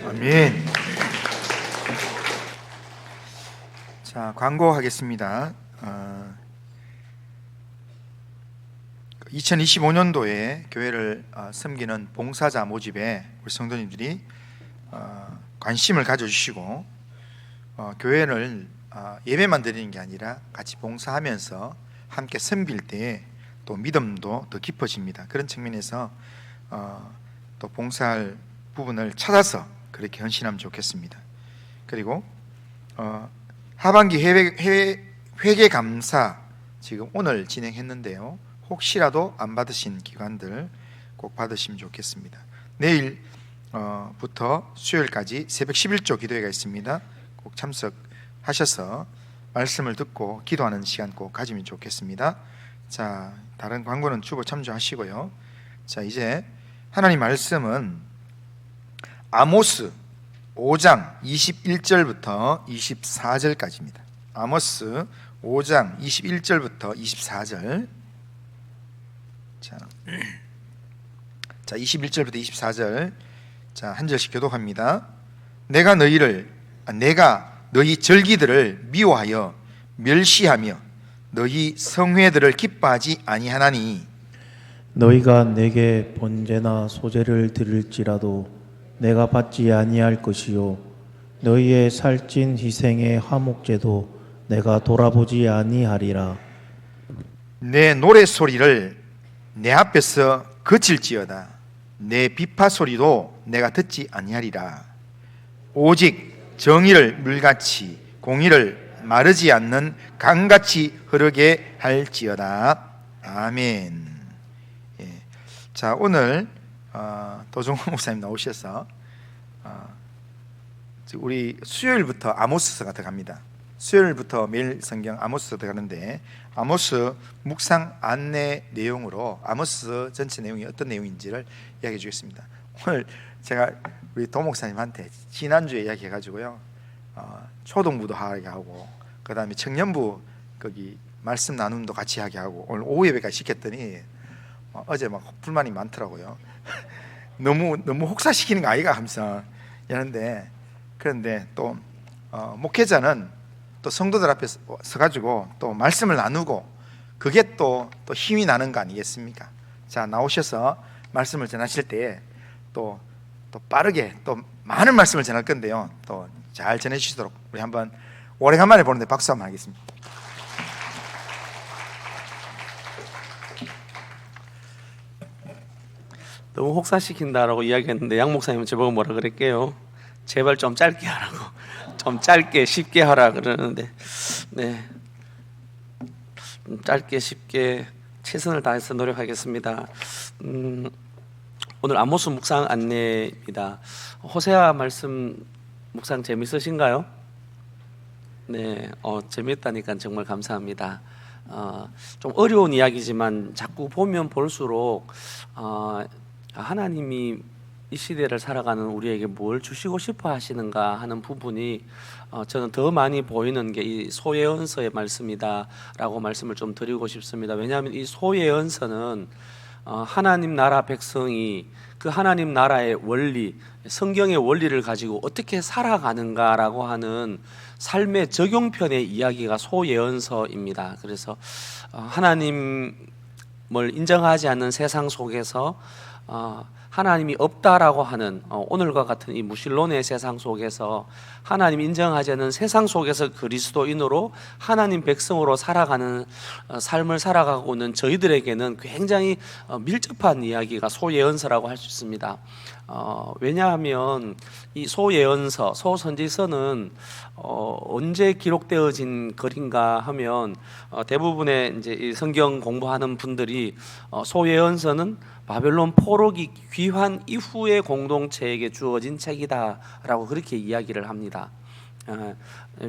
아멘. 자, 광고하겠습니다. 2025년도에 교회를 섬기는 봉사자 모집에 우리 성도님들이 관심을 가져주시고 교회를 예배만 드리는 게 아니라 같이 봉사하면서 함께 섬길 때 또 믿음도 더 깊어집니다. 그런 측면에서 또 봉사할 부분을 찾아서 그렇게 헌신하면 좋겠습니다. 그리고 하반기 회계 감사 지금 오늘 진행했는데요. 혹시라도 안 받으신 기관들 꼭 받으시면 좋겠습니다. 내일부터 수요일까지 새벽 11조 기도회가 있습니다. 꼭 참석하셔서 말씀을 듣고 기도하는 시간 꼭 가지면 좋겠습니다. 자, 다른 광고는 주보 참조하시고요. 자, 이제 하나님 말씀은 아모스 5장 21절부터 24절까지입니다. 아모스 5장 21절부터 24절. 자, 21절부터 24절. 자, 한 절씩 교독합니다. 내가 너희 절기들을 미워하여 멸시하며 너희 성회들을 기뻐하지 아니하나니 너희가 내게 번제나 소제를 드릴지라도 내가 받지 아니할 것이요 너희의 살찐 희생의 화목제도 내가 돌아보지 아니하리라. 내 노래소리를 내 앞에서 그칠지어다 내 비파 소리도 내가 듣지 아니하리라. 오직 정의를 물같이 공의를 마르지 않는 강같이 흐르게 할지어다. 아멘. 예. 자, 오늘 도종호 목사님 나오셔서 우리 수요일부터 아모스서가 들어갑니다. 수요일부터 매일 성경 아모스서 들어가는데 아모스 묵상 안내 내용으로 아모스 전체 내용이 어떤 내용인지를 이야기해 주겠습니다. 오늘 제가 우리 도 목사님한테 지난주에 이야기해가지고요, 초등부도 하게 하고 그 다음에 청년부 거기 말씀 나눔도 같이 하게 하고 오늘 오후 예배까지 시켰더니 어제 막 불만이 많더라고요. 너무 혹사시키는 거 아이가 하면서 그런데 또 목회자는 또 성도들 앞에 서가지고 또 말씀을 나누고 그게 또 힘이 나는 거 아니겠습니까? 자, 나오셔서 말씀을 전하실 때 또 빠르게 또 많은 말씀을 전할 건데요, 또 잘 전해주시도록 우리 한번 오래간만에 보는데 박수 한번 하겠습니다. 너무 혹사시킨다라고 이야기했는데 양 목사님은 저보고 뭐라 그랬게요? 제발 좀 짧게 하라고, 좀 짧게 쉽게 하라 그러는데, 네, 짧게 쉽게 최선을 다해서 노력하겠습니다. 오늘 아모스 묵상 안내입니다. 호세아 말씀 묵상 재밌으신가요? 네, 재밌다니까 정말 감사합니다. 좀 어려운 이야기지만 자꾸 보면 볼수록 하나님이 이 시대를 살아가는 우리에게 뭘 주시고 싶어 하시는가 하는 부분이 저는 더 많이 보이는 게 이 소예언서의 말씀이다라고 말씀을 좀 드리고 싶습니다. 왜냐하면 이 소예언서는 하나님 나라 백성이 그 하나님 나라의 원리, 성경의 원리를 가지고 어떻게 살아가는가라고 하는 삶의 적용편의 이야기가 소예언서입니다. 그래서 하나님을 인정하지 않는 세상 속에서 하나님이 없다라고 하는 오늘과 같은 이 무신론의 세상 속에서 하나님 인정하지 않는 세상 속에서 그리스도인으로 하나님 백성으로 살아가는 삶을 살아가고 있는 저희들에게는 굉장히 밀접한 이야기가 소예언서라고 할 수 있습니다. 왜냐하면 이 소예언서, 소선지서는 언제 기록되어진 글인가 하면 대부분의 이제 이 성경 공부하는 분들이 소예언서는 바벨론 포로기 귀환 이후의 공동체에게 주어진 책이다라고 그렇게 이야기를 합니다.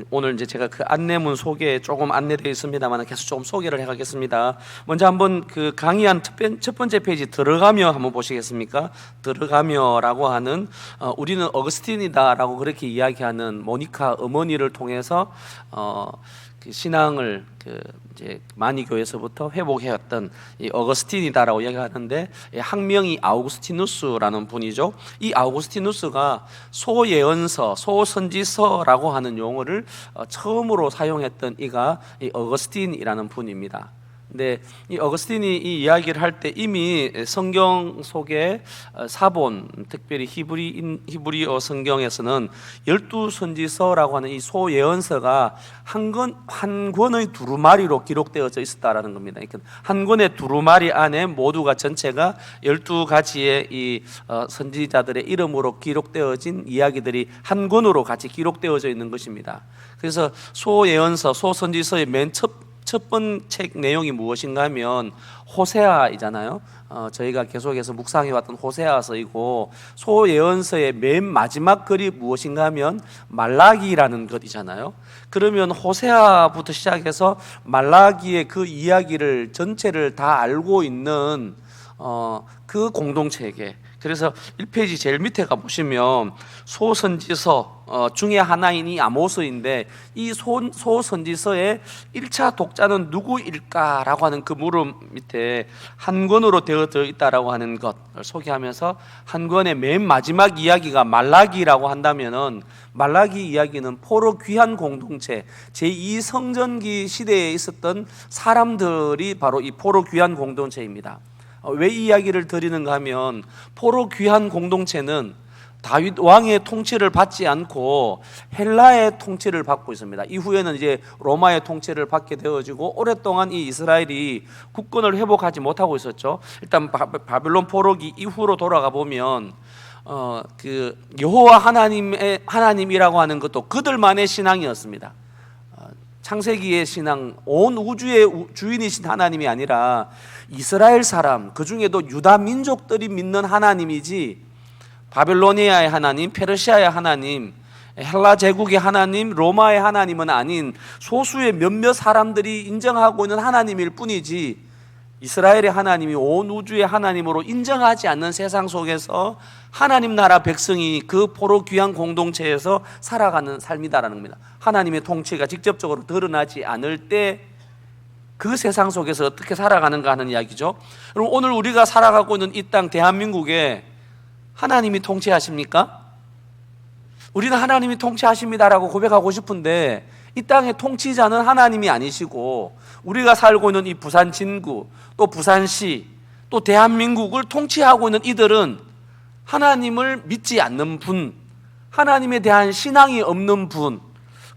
오늘 이제 제가 그 안내문 소개에 조금 안내되어 있습니다만 계속 조금 소개를 해가겠습니다. 먼저 한번 그 강의한 첫 번째 페이지 들어가며 한번 보시겠습니까? 들어가며라고 하는 우리는 어거스틴이다라고 그렇게 이야기하는 모니카 어머니를 통해서 그 신앙을 이제 많이 교회에서부터 회복해왔던 이 어거스틴이다라고 이야기하는데, 학명이 아우구스티누스라는 분이죠. 이 아우구스티누스가 소예언서, 소선지서라고 하는 용어를 처음으로 사용했던 이가 이 어거스틴이라는 분입니다. 근데 이 어거스틴이 이 이야기를 할 때 이미 성경 속에 사본, 특별히 히브리어 성경에서는 12선지서라고 하는 이 소예언서가 한 권의 두루마리로 기록되어져 있었다라는 겁니다. 그러니까 한 권의 두루마리 안에 모두가 전체가 12가지의 이 선지자들의 이름으로 기록되어진 이야기들이 한 권으로 같이 기록되어져 있는 것입니다. 그래서 소예언서, 소선지서의 맨 첫 번째 책 내용이 무엇인가 하면 호세아이잖아요. 저희가 계속해서 묵상해왔던 호세아서이고, 소예언서의 맨 마지막 글이 무엇인가 하면 말라기라는 것이잖아요. 그러면 호세아부터 시작해서 말라기의 그 이야기를 전체를 다 알고 있는 그 공동체에게, 그래서 1페이지 제일 밑에 가보시면 소선지서 중에 하나인 이 아모스인데, 이 소선지서의 1차 독자는 누구일까라고 하는 그 물음 밑에 한 권으로 되어져 있다라고 하는 것을 소개하면서, 한 권의 맨 마지막 이야기가 말라기라고 한다면은, 말라기 이야기는 포로 귀한 공동체, 제2성전기 시대에 있었던 사람들이 바로 이 포로 귀한 공동체입니다. 왜 이 이야기를 드리는가 하면, 포로 귀한 공동체는 다윗 왕의 통치를 받지 않고 헬라의 통치를 받고 있습니다. 이후에는 이제 로마의 통치를 받게 되어지고, 오랫동안 이 이스라엘이 국권을 회복하지 못하고 있었죠. 일단 바벨론 포로기 이후로 돌아가 보면 그 여호와 하나님이라고 하는 것도 그들만의 신앙이었습니다. 창세기의 신앙, 온 우주의 주인이신 하나님이 아니라 이스라엘 사람, 그 중에도 유다 민족들이 믿는 하나님이지, 바벨로니아의 하나님, 페르시아의 하나님, 헬라 제국의 하나님, 로마의 하나님은 아닌 소수의 몇몇 사람들이 인정하고 있는 하나님일 뿐이지, 이스라엘의 하나님이 온 우주의 하나님으로 인정하지 않는 세상 속에서 하나님 나라 백성이 그 포로 귀한 공동체에서 살아가는 삶이다라는 겁니다. 하나님의 통치가 직접적으로 드러나지 않을 때 그 세상 속에서 어떻게 살아가는가 하는 이야기죠. 여러분, 오늘 우리가 살아가고 있는 이 땅 대한민국에 하나님이 통치하십니까? 우리는 하나님이 통치하십니다라고 고백하고 싶은데, 이 땅의 통치자는 하나님이 아니시고, 우리가 살고 있는 이 부산 진구, 또 부산시, 또 대한민국을 통치하고 있는 이들은 하나님을 믿지 않는 분, 하나님에 대한 신앙이 없는 분,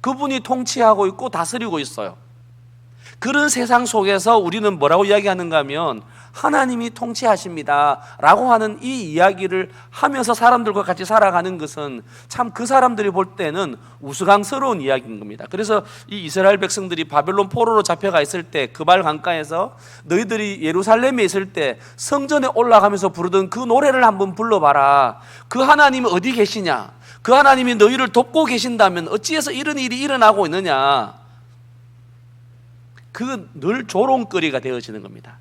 그분이 통치하고 있고 다스리고 있어요. 그런 세상 속에서 우리는 뭐라고 이야기하는가 하면, 하나님이 통치하십니다 라고 하는 이 이야기를 하면서 사람들과 같이 살아가는 것은 참 그 사람들이 볼 때는 우스꽝스러운 이야기인 겁니다. 그래서 이 이스라엘 백성들이 바벨론 포로로 잡혀가 있을 때, 그발 강가에서 너희들이 예루살렘에 있을 때 성전에 올라가면서 부르던 그 노래를 한번 불러봐라. 그 하나님이 어디 계시냐, 그 하나님이 너희를 돕고 계신다면 어찌해서 이런 일이 일어나고 있느냐, 그 늘 조롱거리가 되어지는 겁니다.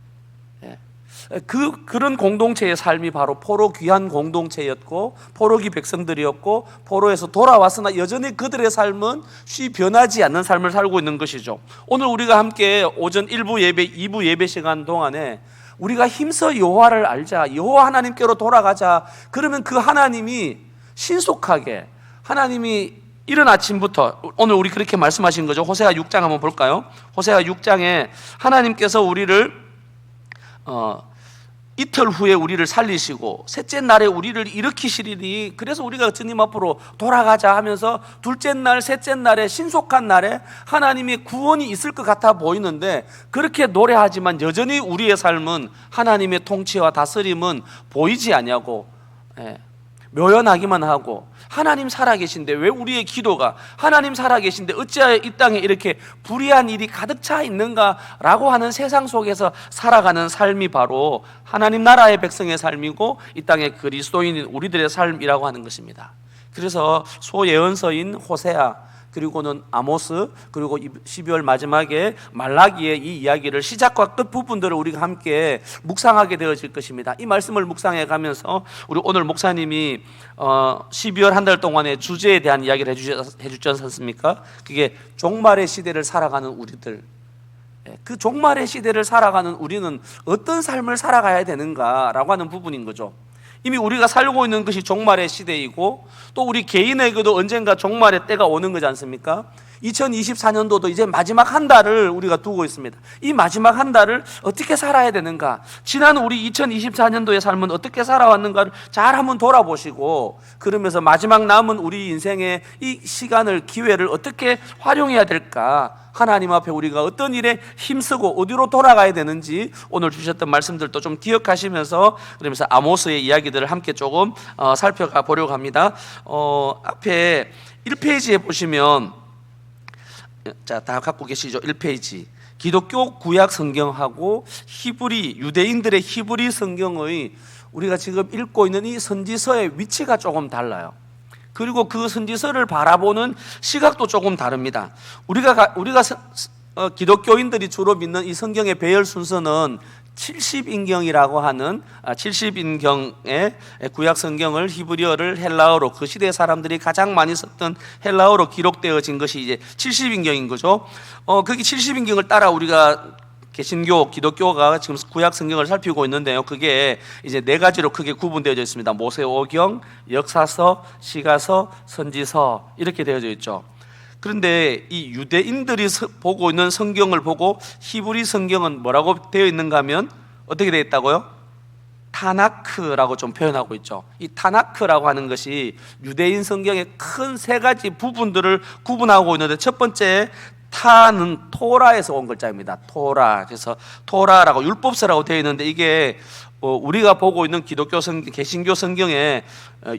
그런 공동체의 삶이 바로 포로 귀한 공동체였고, 포로기 백성들이었고, 포로에서 돌아왔으나 여전히 그들의 삶은 쉬 변하지 않는 삶을 살고 있는 것이죠. 오늘 우리가 함께 오전 1부 예배, 2부 예배 시간 동안에 우리가 힘써 여호와를 알자, 여호와 하나님께로 돌아가자. 그러면 그 하나님이 신속하게, 하나님이 이른 아침부터, 오늘 우리 그렇게 말씀하신 거죠. 호세아 6장 한번 볼까요? 호세아 6장에 하나님께서 우리를 이틀 후에 우리를 살리시고 셋째 날에 우리를 일으키시리니, 그래서 우리가 주님 앞으로 돌아가자 하면서 둘째 날, 셋째 날에, 신속한 날에 하나님의 구원이 있을 것 같아 보이는데, 그렇게 노래하지만 여전히 우리의 삶은 하나님의 통치와 다스림은 보이지 않냐고, 묘연하기만 하고, 하나님 살아계신데 왜 우리의 기도가, 하나님 살아계신데 어찌하여 이 땅에 이렇게 불의한 일이 가득 차 있는가 라고 하는 세상 속에서 살아가는 삶이 바로 하나님 나라의 백성의 삶이고, 이 땅의 그리스도인인 우리들의 삶이라고 하는 것입니다. 그래서 소예언서인 호세아, 그리고는 아모스, 그리고 12월 마지막에 말라기의 이 이야기를 시작과 끝 부분들을 우리가 함께 묵상하게 되어질 것입니다. 이 말씀을 묵상해 가면서 우리 오늘 목사님이 12월 한 달 동안의 주제에 대한 이야기를 해주지 않습니까? 그게 종말의 시대를 살아가는 우리들, 그 종말의 시대를 살아가는 우리는 어떤 삶을 살아가야 되는가라고 하는 부분인 거죠. 이미 우리가 살고 있는 것이 종말의 시대이고 또 우리 개인에게도 언젠가 종말의 때가 오는 거지 않습니까? 2024년도도 이제 마지막 한 달을 우리가 두고 있습니다. 이 마지막 한 달을 어떻게 살아야 되는가, 지난 우리 2024년도의 삶은 어떻게 살아왔는가를 잘 한번 돌아보시고, 그러면서 마지막 남은 우리 인생의 이 시간을, 기회를 어떻게 활용해야 될까, 하나님 앞에 우리가 어떤 일에 힘쓰고 어디로 돌아가야 되는지 오늘 주셨던 말씀들도 좀 기억하시면서, 그러면서 아모스의 이야기들을 함께 조금 살펴가 보려고 합니다. 앞에 1페이지에 보시면, 자, 다 갖고 계시죠? 1페이지. 기독교 구약 성경하고 히브리, 유대인들의 히브리 성경의 우리가 지금 읽고 있는 이 선지서의 위치가 조금 달라요. 그리고 그 선지서를 바라보는 시각도 조금 다릅니다. 우리가 기독교인들이 주로 믿는 이 성경의 배열 순서는 70인경이라고 하는 70인경의 구약 성경을 히브리어를 헬라어로, 그 시대 사람들이 가장 많이 썼던 헬라어로 기록되어진 것이 이제 70인경인 거죠. 거기 70인경을 따라 우리가 개신교, 기독교가 지금 구약 성경을 살피고 있는데요. 그게 이제 네 가지로 크게 구분되어져 있습니다. 모세오경, 역사서, 시가서, 선지서, 이렇게 되어져 있죠. 그런데 이 유대인들이 보고 있는 성경을 보고 히브리 성경은 뭐라고 되어 있는가 하면 어떻게 되어 있다고요? 타나크라고 좀 표현하고 있죠. 이 타나크라고 하는 것이 유대인 성경의 큰 세 가지 부분들을 구분하고 있는데, 첫 번째 타는 토라에서 온 글자입니다. 토라. 그래서 토라라고, 율법서라고 되어 있는데, 이게 우리가 보고 있는 기독교 성경, 개신교 성경의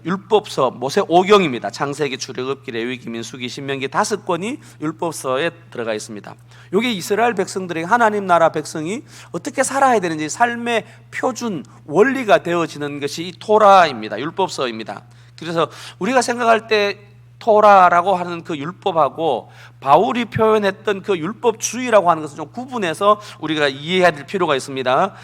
율법서, 모세오경입니다. 창세기, 출애굽기, 레위기, 민수기, 신명기 5권이 율법서에 들어가 있습니다. 이게 이스라엘 백성들에게, 하나님 나라 백성이 어떻게 살아야 되는지 삶의 표준, 원리가 되어지는 것이 이 토라입니다. 율법서입니다. 그래서 우리가 생각할 때 토라라고 하는 그 율법하고 바울이 표현했던 그 율법주의라고 하는 것을 좀 구분해서 우리가 이해해야 될 필요가 있습니다.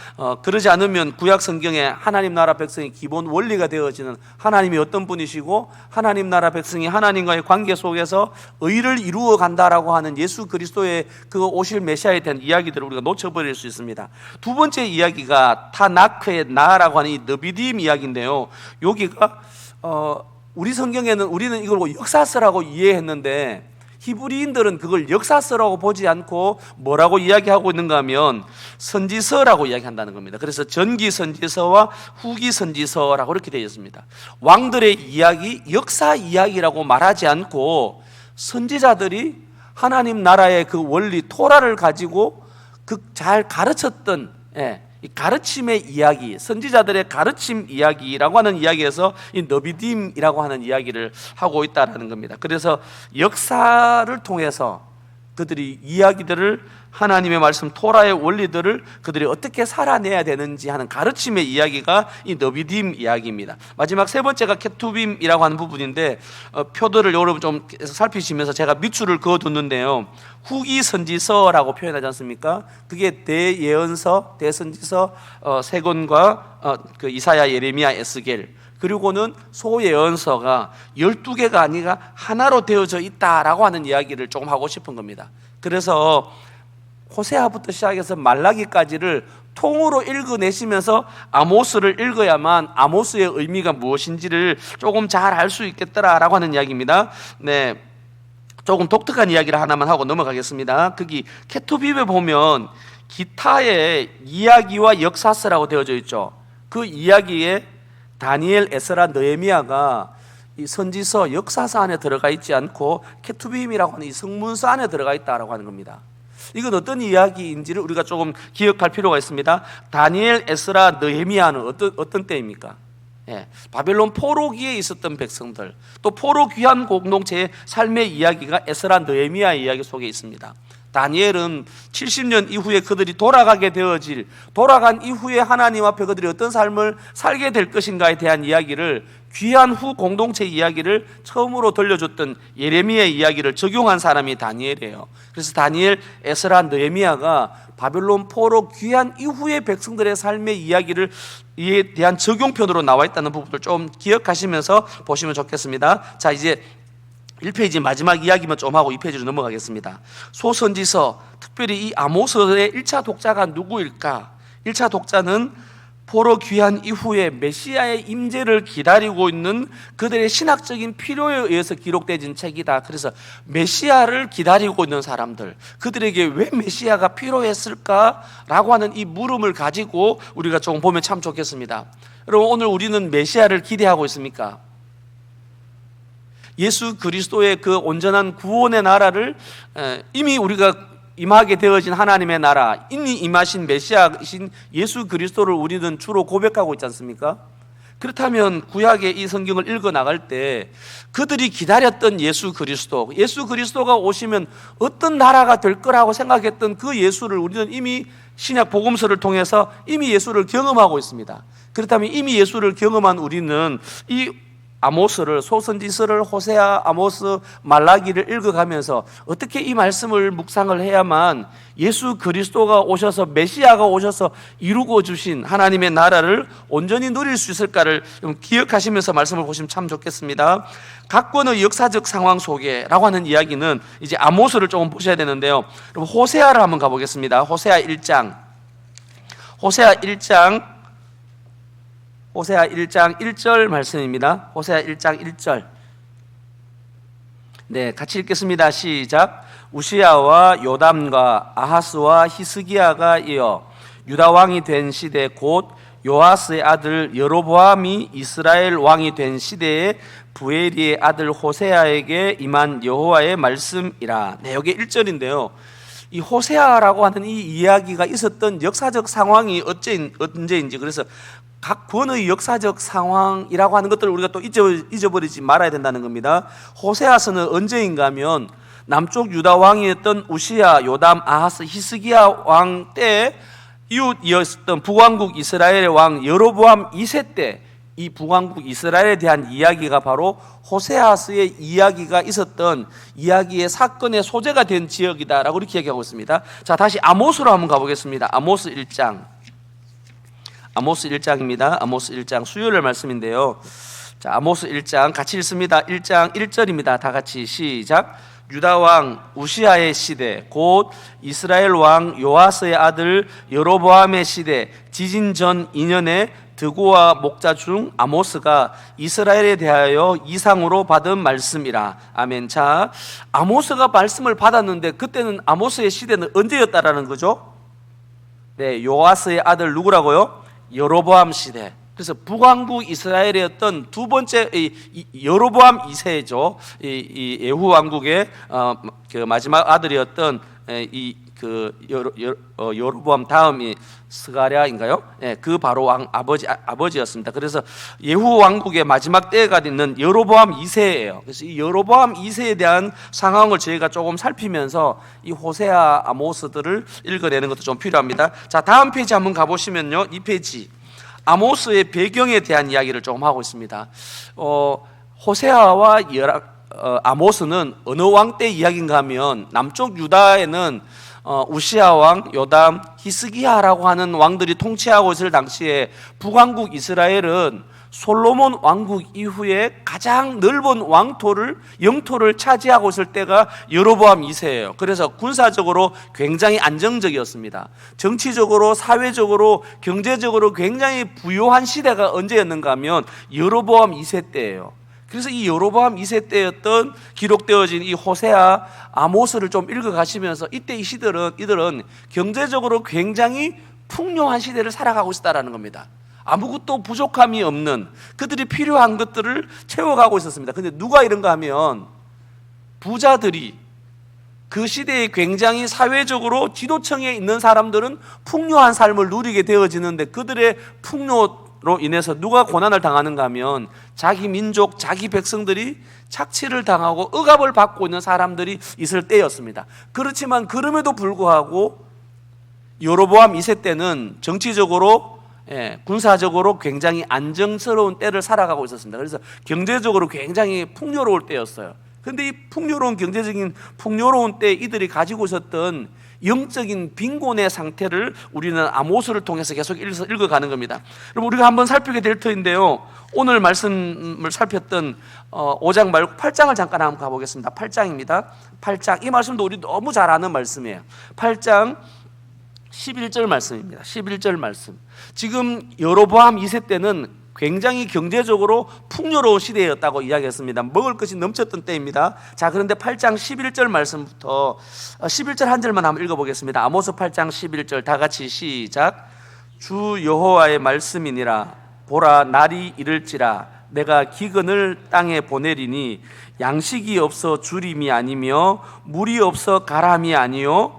그러지 않으면 구약 성경에 하나님 나라 백성의 기본 원리가 되어지는, 하나님이 어떤 분이시고 하나님 나라 백성이 하나님과의 관계 속에서 의를 이루어 간다라고 하는 예수 그리스도의 그 오실 메시아에 대한 이야기들을 우리가 놓쳐버릴 수 있습니다. 두 번째 이야기가 타나크의 나라고 하는 이 느비딤 이야기인데요. 여기가 우리 성경에는 우리는 이걸 역사서라고 이해했는데, 히브리인들은 그걸 역사서라고 보지 않고 뭐라고 이야기하고 있는가 하면 선지서라고 이야기한다는 겁니다. 그래서 전기 선지서와 후기 선지서라고 이렇게 되어 있습니다. 왕들의 이야기, 역사 이야기라고 말하지 않고 선지자들이 하나님 나라의 그 원리 토라를 가지고 그 잘 가르쳤던 이 가르침의 이야기, 선지자들의 가르침 이야기라고 하는 이야기에서 이 너비딤이라고 하는 이야기를 하고 있다는 겁니다. 그래서 역사를 통해서 그들이 이야기들을, 하나님의 말씀 토라의 원리들을 그들이 어떻게 살아내야 되는지 하는 가르침의 이야기가 이 너비딤 이야기입니다. 마지막 세 번째가 케투빔이라고 하는 부분인데, 표들을 여러분 좀 살피시면서 제가 밑줄을 그어뒀는데요. 후기 선지서라고 표현하지 않습니까? 그게 대예언서, 대선지서 세 권과 그 이사야, 예레미야, 에스겔, 그리고는 소예언서가 12개가 아니라 하나로 되어져 있다라고 하는 이야기를 조금 하고 싶은 겁니다. 그래서 호세아부터 시작해서 말라기까지를 통으로 읽어내시면서 아모스를 읽어야만 아모스의 의미가 무엇인지를 조금 잘 알 수 있겠더라라고 하는 이야기입니다. 네, 조금 독특한 이야기를 하나만 하고 넘어가겠습니다. 거기 케투빔에 보면 기타의 이야기와 역사서라고 되어져 있죠. 그 이야기에 다니엘, 에스라, 느헤미야가 이 선지서, 역사서 안에 들어가 있지 않고 케투빔이라고 하는 이 성문서 안에 들어가 있다라고 하는 겁니다. 이건 어떤 이야기인지를 우리가 조금 기억할 필요가 있습니다. 다니엘, 에스라, 느헤미야는 어떤 때입니까? 바벨론 포로기에 있었던 백성들, 또 포로 귀환 공동체의 삶의 이야기가 에스라, 느헤미야 이야기 속에 있습니다. 다니엘은 70년 이후에 그들이 돌아간 이후에 하나님 앞에 그들이 어떤 삶을 살게 될 것인가에 대한 이야기를, 귀한 후 공동체 이야기를 처음으로 들려줬던 예레미야의 이야기를 적용한 사람이 다니엘이에요. 그래서 다니엘, 에스라, 느헤미야가 바벨론 포로 귀한 이후의 백성들의 삶의 이에 대한 적용편으로 나와 있다는 부분을 좀 기억하시면서 보시면 좋겠습니다. 자, 이제 1페이지 마지막 이야기만 좀 하고 2페이지로 넘어가겠습니다. 소선지서, 특별히 이 아모스의 1차 독자가 누구일까? 1차 독자는 포로 귀한 이후에 메시아의 임재를 기다리고 있는 그들의 신학적인 필요에 의해서 기록되어진 책이다. 그래서 메시아를 기다리고 있는 사람들, 그들에게 왜 메시아가 필요했을까라고 하는 이 물음을 가지고 우리가 조금 보면 참 좋겠습니다. 여러분, 오늘 우리는 메시아를 기대하고 있습니까? 예수 그리스도의 그 온전한 구원의 나라를 이미 우리가 임하게 되어진 하나님의 나라, 이미 임하신 메시아이신 예수 그리스도를 우리는 주로 고백하고 있지 않습니까? 그렇다면 구약의 이 성경을 읽어 나갈 때 그들이 기다렸던 예수 그리스도가 오시면 어떤 나라가 될 거라고 생각했던 그 예수를 우리는 이미 신약 복음서를 통해서 이미 예수를 경험하고 있습니다. 그렇다면 이미 예수를 경험한 우리는 이 아모스를, 소선지서를, 호세아, 아모스, 말라기를 읽어가면서 어떻게 이 말씀을 묵상을 해야만 예수 그리스도가 오셔서, 메시아가 오셔서 이루고 주신 하나님의 나라를 온전히 누릴 수 있을까를 좀 기억하시면서 말씀을 보시면 참 좋겠습니다. 각권의 역사적 상황 속에라고 하는 이야기는 이제 아모스를 조금 보셔야 되는데요. 그럼 호세아를 한번 가보겠습니다. 호세아 1장 1절 말씀입니다. 호세아 1장 1절. 네, 같이 읽겠습니다. 시작. 우시야와 요담과 아하스와 히스기야가 이어 유다 왕이 된 시대, 곧 요아스의 아들 여로보암이 이스라엘 왕이 된 시대에 부에리의 아들 호세아에게 임한 여호와의 말씀이라. 네, 여기 1절인데요. 이 호세아라고 하는 이 이야기가 있었던 역사적 상황이 언제인지, 그래서 각 권의 역사적 상황이라고 하는 것들을 우리가 또 잊어버리지 말아야 된다는 겁니다. 호세아서는 언제인가 하면 남쪽 유다 왕이었던 우시야, 요담, 아하스, 히스기야 왕 때 이웃이었던 북왕국 이스라엘의 왕 여로보암 2세 때 이 북왕국 이스라엘에 대한 이야기가 바로 호세아서의 이야기가 있었던 이야기의 사건의 소재가 된 지역이다라고 이렇게 얘기하고 있습니다. 자, 다시 아모스로 한번 가보겠습니다. 아모스 1장입니다. 아모스 1장 수요일 말씀인데요. 자, 아모스 1장 같이 읽습니다. 1장 1절입니다. 다 같이 시작. 유다 왕 우시아의 시대, 곧 이스라엘 왕 요아스의 아들 여로보암의 시대, 지진 전 2년에 드고와 목자 중 아모스가 이스라엘에 대하여 이상으로 받은 말씀이라. 아멘. 자, 아모스가 말씀을 받았는데 그때는 아모스의 시대는 언제였다라는 거죠? 네, 요아스의 아들 누구라고요? 여로보암 시대. 그래서 북왕국 이스라엘의 어떤 두 번째 여로보암 2세죠. 이 예후 왕국의 그 마지막 아들이었던 여로보암 다음이 스가랴인가요? 예, 그 바로 왕 아버지였습니다. 그래서 예후 왕국의 마지막 때가 있는 여로보암 2세예요. 그래서 이 여로보암 2세에 대한 상황을 저희가 조금 살피면서 이 호세아, 아모스들을 읽어내는 것도 좀 필요합니다. 자, 다음 페이지 한번 가보시면요, 이 페이지 아모스의 배경에 대한 이야기를 조금 하고 있습니다. 호세아와 아모스는 어느 왕 때 이야기인가 하면 남쪽 유다에는 우시야 왕, 요담, 히스기야라고 하는 왕들이 통치하고 있을 당시에 북왕국 이스라엘은 솔로몬 왕국 이후에 가장 넓은 영토를 차지하고 있을 때가 여로보암 2세예요. 그래서 군사적으로 굉장히 안정적이었습니다. 정치적으로, 사회적으로, 경제적으로 굉장히 부유한 시대가 언제였는가 하면 여로보암 2세 때예요. 그래서 이 여로보암 2세 때였던 기록되어진 이 호세아, 아모스를 좀 읽어가시면서 이때 이들은 경제적으로 굉장히 풍요한 시대를 살아가고 있었다는 겁니다. 아무것도 부족함이 없는, 그들이 필요한 것들을 채워가고 있었습니다. 근데 누가 이런가 하면 부자들이, 그 시대에 굉장히 사회적으로 지도층에 있는 사람들은 풍요한 삶을 누리게 되어지는데 그들의 아모스로 인해서 누가 고난을 당하는가 하면 자기 민족, 자기 백성들이 착취를 당하고 억압을 받고 있는 사람들이 있을 때였습니다. 그렇지만 그럼에도 불구하고 여로보암 2세 때는 정치적으로 군사적으로 굉장히 안정스러운 때를 살아가고 있었습니다. 그래서 경제적으로 굉장히 풍요로울 때였어요. 그런데 이 풍요로운 경제적인 풍요로운 때 이들이 가지고 있었던 영적인 빈곤의 상태를 우리는 아모스를 통해서 계속 읽어가는 겁니다. 그럼 우리가 한번 살피게 될 터인데요, 오늘 말씀을 살폈던 5장 말고 8장을 잠깐 한번 가보겠습니다. 8장입니다. 8장, 이 말씀도 우리 너무 잘 아는 말씀이에요. 8장 11절 말씀입니다. 11절 말씀. 지금 여로보암 2세 때는 굉장히 경제적으로 풍요로운 시대였다고 이야기했습니다. 먹을 것이 넘쳤던 때입니다. 자, 그런데 8장 11절 말씀부터 11절 한 절만 한번 읽어보겠습니다. 아모스 8장 11절 다 같이 시작. 주 여호와의 말씀이니라. 보라, 날이 이를지라. 내가 기근을 땅에 보내리니 양식이 없어 주림이 아니며 물이 없어 가람이 아니요.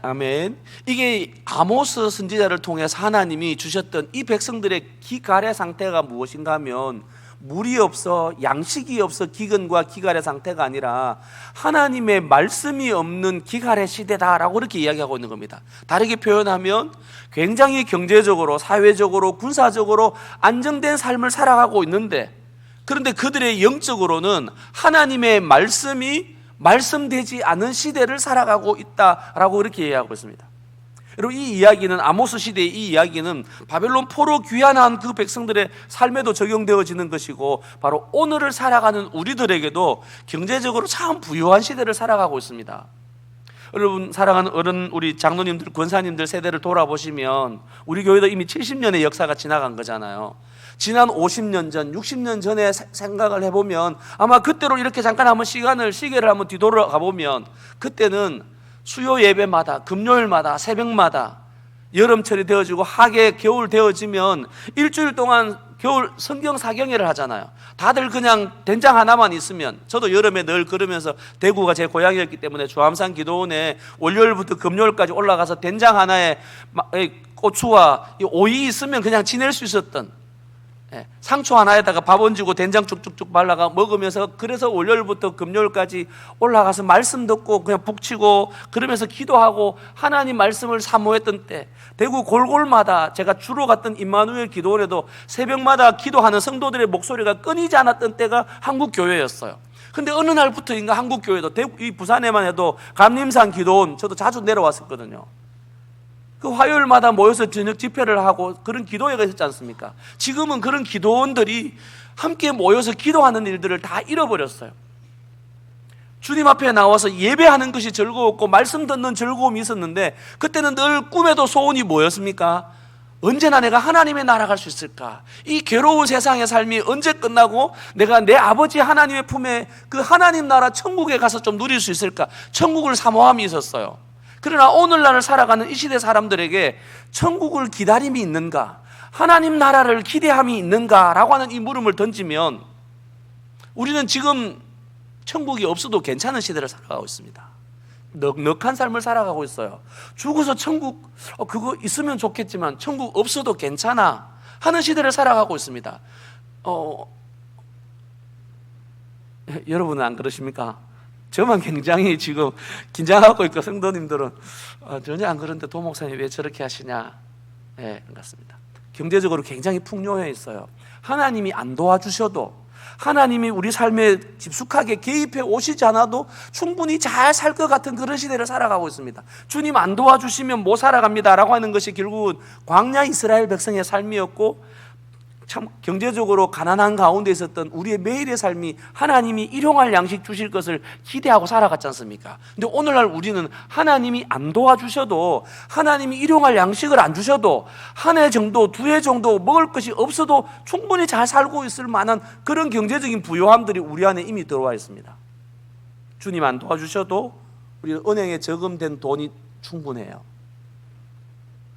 아멘. 이게 아모스 선지자를 통해서 하나님이 주셨던 이 백성들의 기갈의 상태가 무엇인가 하면 물이 없어 양식이 없어 기근과 기갈의 상태가 아니라 하나님의 말씀이 없는 기갈의 시대다라고 그렇게 이야기하고 있는 겁니다. 다르게 표현하면 굉장히 경제적으로, 사회적으로, 군사적으로 안정된 삶을 살아가고 있는데, 그런데 그들의 영적으로는 하나님의 말씀이 말씀되지 않은 시대를 살아가고 있다라고 그렇게 이야기하고 있습니다. 여러분, 이 이야기는, 아모스 시대의 이 이야기는 바벨론 포로 귀환한 그 백성들의 삶에도 적용되어지는 것이고, 바로 오늘을 살아가는 우리들에게도 경제적으로 참 부유한 시대를 살아가고 있습니다. 여러분, 사랑하는 어른, 우리 장로님들, 권사님들 세대를 돌아보시면 우리 교회도 이미 70년의 역사가 지나간 거잖아요. 지난 50년 전, 60년 전에 생각을 해보면 아마 그때로 이렇게 잠깐 한번 시계를 한번 뒤돌아가 보면 그때는 수요 예배마다, 금요일마다, 새벽마다 여름철이 되어지고 하계 겨울 되어지면 일주일 동안 겨울 성경 사경회를 하잖아요. 다들 그냥 된장 하나만 있으면, 저도 여름에 늘 그러면서 대구가 제 고향이었기 때문에 주암산 기도원에 월요일부터 금요일까지 올라가서 된장 하나에 고추와 오이 있으면 그냥 지낼 수 있었던, 상추 하나에다가 밥 얹고 된장 쭉쭉쭉 발라가 먹으면서, 그래서 월요일부터 금요일까지 올라가서 말씀 듣고 그냥 북치고 그러면서 기도하고 하나님 말씀을 사모했던 때, 대구 골골마다 제가 주로 갔던 임마누엘 기도원에도 새벽마다 기도하는 성도들의 목소리가 끊이지 않았던 때가 한국 교회였어요. 근데 어느 날부터인가 한국 교회도, 이 부산에만 해도 감림산 기도원 저도 자주 내려왔었거든요. 그 화요일마다 모여서 저녁 집회를 하고 그런 기도회가 있었지 않습니까? 지금은 그런 기도원들이 함께 모여서 기도하는 일들을 다 잃어버렸어요. 주님 앞에 나와서 예배하는 것이 즐거웠고 말씀 듣는 즐거움이 있었는데, 그때는 늘 꿈에도 소원이 뭐였습니까? 언제나 내가 하나님의 나라 갈 수 있을까? 이 괴로운 세상의 삶이 언제 끝나고 내가 내 아버지 하나님의 품에 그 하나님 나라 천국에 가서 좀 누릴 수 있을까? 천국을 사모함이 있었어요. 그러나 오늘날을 살아가는 이 시대 사람들에게 천국을 기다림이 있는가, 하나님 나라를 기대함이 있는가라고 하는 이 물음을 던지면 우리는 지금 천국이 없어도 괜찮은 시대를 살아가고 있습니다. 넉넉한 삶을 살아가고 있어요. 죽어서 천국 그거 있으면 좋겠지만 천국 없어도 괜찮아 하는 시대를 살아가고 있습니다. 여러분은 안 그러십니까? 저만 굉장히 지금 긴장하고 있고, 성도님들은 전혀 안 그런데 도 목사님 왜 저렇게 하시냐? 그렇습니다. 경제적으로 굉장히 풍요해 있어요. 하나님이 안 도와주셔도, 하나님이 우리 삶에 깊숙하게 개입해 오시지 않아도 충분히 잘 살 것 같은 그런 시대를 살아가고 있습니다. 주님 안 도와주시면 못 살아갑니다 라고 하는 것이 결국은 광야 이스라엘 백성의 삶이었고, 참 경제적으로 가난한 가운데 있었던 우리의 매일의 삶이 하나님이 일용할 양식 주실 것을 기대하고 살아갔지 않습니까? 근데 오늘날 우리는 하나님이 안 도와주셔도, 하나님이 일용할 양식을 안 주셔도 한 해 정도, 두 해 정도 먹을 것이 없어도 충분히 잘 살고 있을 만한 그런 경제적인 부요함들이 우리 안에 이미 들어와 있습니다. 주님 안 도와주셔도 우리 은행에 저금된 돈이 충분해요.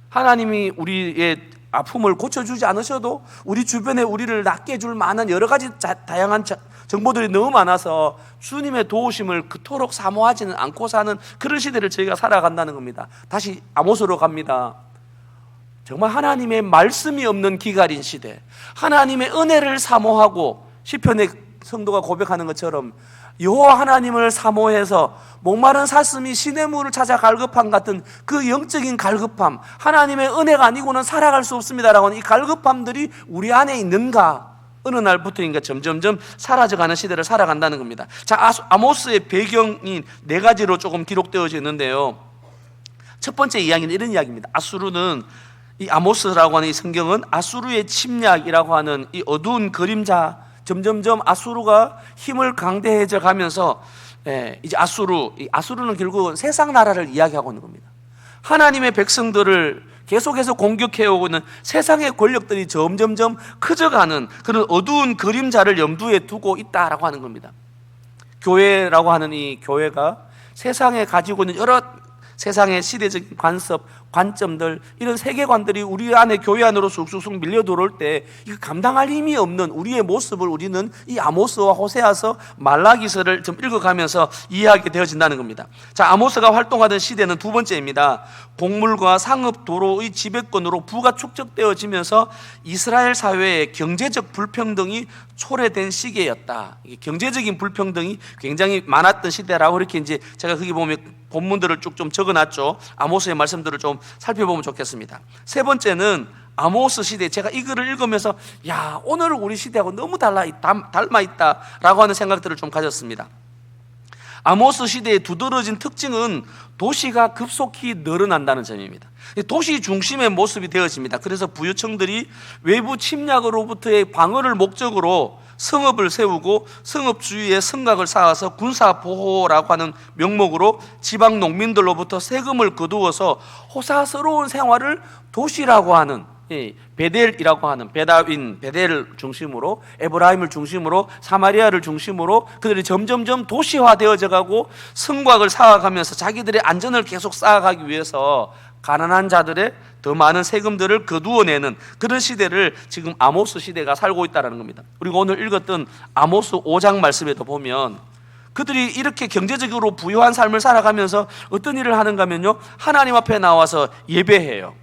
하나님이 우리의 아픔을 고쳐주지 않으셔도 우리 주변에 우리를 낫게 해줄 만한 여러 가지 다양한 정보들이 너무 많아서 주님의 도우심을 그토록 사모하지는 않고 사는 그런 시대를 저희가 살아간다는 겁니다. 다시 아모스로 갑니다. 정말 하나님의 말씀이 없는 기갈인 시대, 하나님의 은혜를 사모하고 시편의 성도가 고백하는 것처럼 여호와 하나님을 사모해서 목마른 사슴이 시냇물을 찾아 갈급함 같은 그 영적인 갈급함, 하나님의 은혜가 아니고는 살아갈 수 없습니다라고 하는 이 갈급함들이 우리 안에 있는가? 어느 날부터인가 점점점 사라져가는 시대를 살아간다는 겁니다. 자, 아모스의 배경이 네 가지로 조금 기록되어져 있는데요. 첫 번째 이야기는 이런 이야기입니다. 아수르는, 이 아모스라고 하는 이 성경은 아수르의 침략이라고 하는 이 어두운 그림자, 점점점 아수르가 힘을 강대해져 가면서 이제 아수르는 결국은 세상 나라를 이야기하고 있는 겁니다. 하나님의 백성들을 계속해서 공격해오고 있는 세상의 권력들이 점점점 커져가는 그런 어두운 그림자를 염두에 두고 있다라고 하는 겁니다. 교회라고 하는 이 교회가 세상에 가지고 있는 여러 세상의 시대적인 관점들, 이런 세계관들이 우리 안에 교회 안으로 쑥쑥 밀려 들어올 때 이거 감당할 힘이 없는 우리의 모습을 우리는 이 아모스와 호세아서 말라기서를 좀 읽어가면서 이해하게 되어진다는 겁니다. 자, 아모스가 활동하던 시대는 두 번째입니다. 곡물과 상업 도로의 지배권으로 부가 축적되어지면서 이스라엘 사회의 경제적 불평등이 초래된 시기였다. 이게 경제적인 불평등이 굉장히 많았던 시대라고 이렇게 이제 제가 거기 보면 본문들을 쭉 좀 적어놨죠. 아모스의 말씀들을 좀 살펴보면 좋겠습니다. 세 번째는 아모스 시대, 제가 이 글을 읽으면서 야, 오늘 우리 시대하고 너무 닮아 있다라고 하는 생각들을 좀 가졌습니다. 아모스 시대의 두드러진 특징은 도시가 급속히 늘어난다는 점입니다. 도시 중심의 모습이 되어집니다. 그래서 부유층들이 외부 침략으로부터의 방어를 목적으로 성읍을 세우고 성읍 주위에 성곽을 쌓아서 군사보호라고 하는 명목으로 지방 농민들로부터 세금을 거두어서 호사스러운 생활을 도시라고 하는 베델이라고 하는 베델 중심으로 에브라임을 중심으로 사마리아를 중심으로 그들이 점점점 도시화되어져 가고 성곽을 쌓아가면서 자기들의 안전을 계속 쌓아가기 위해서 가난한 자들의 더 많은 세금들을 거두어내는 그런 시대를 지금 아모스 시대가 살고 있다는 겁니다. 우리가 오늘 읽었던 아모스 5장 말씀에도 보면 그들이 이렇게 경제적으로 부유한 삶을 살아가면서 어떤 일을 하는가 하면요, 하나님 앞에 나와서 예배해요.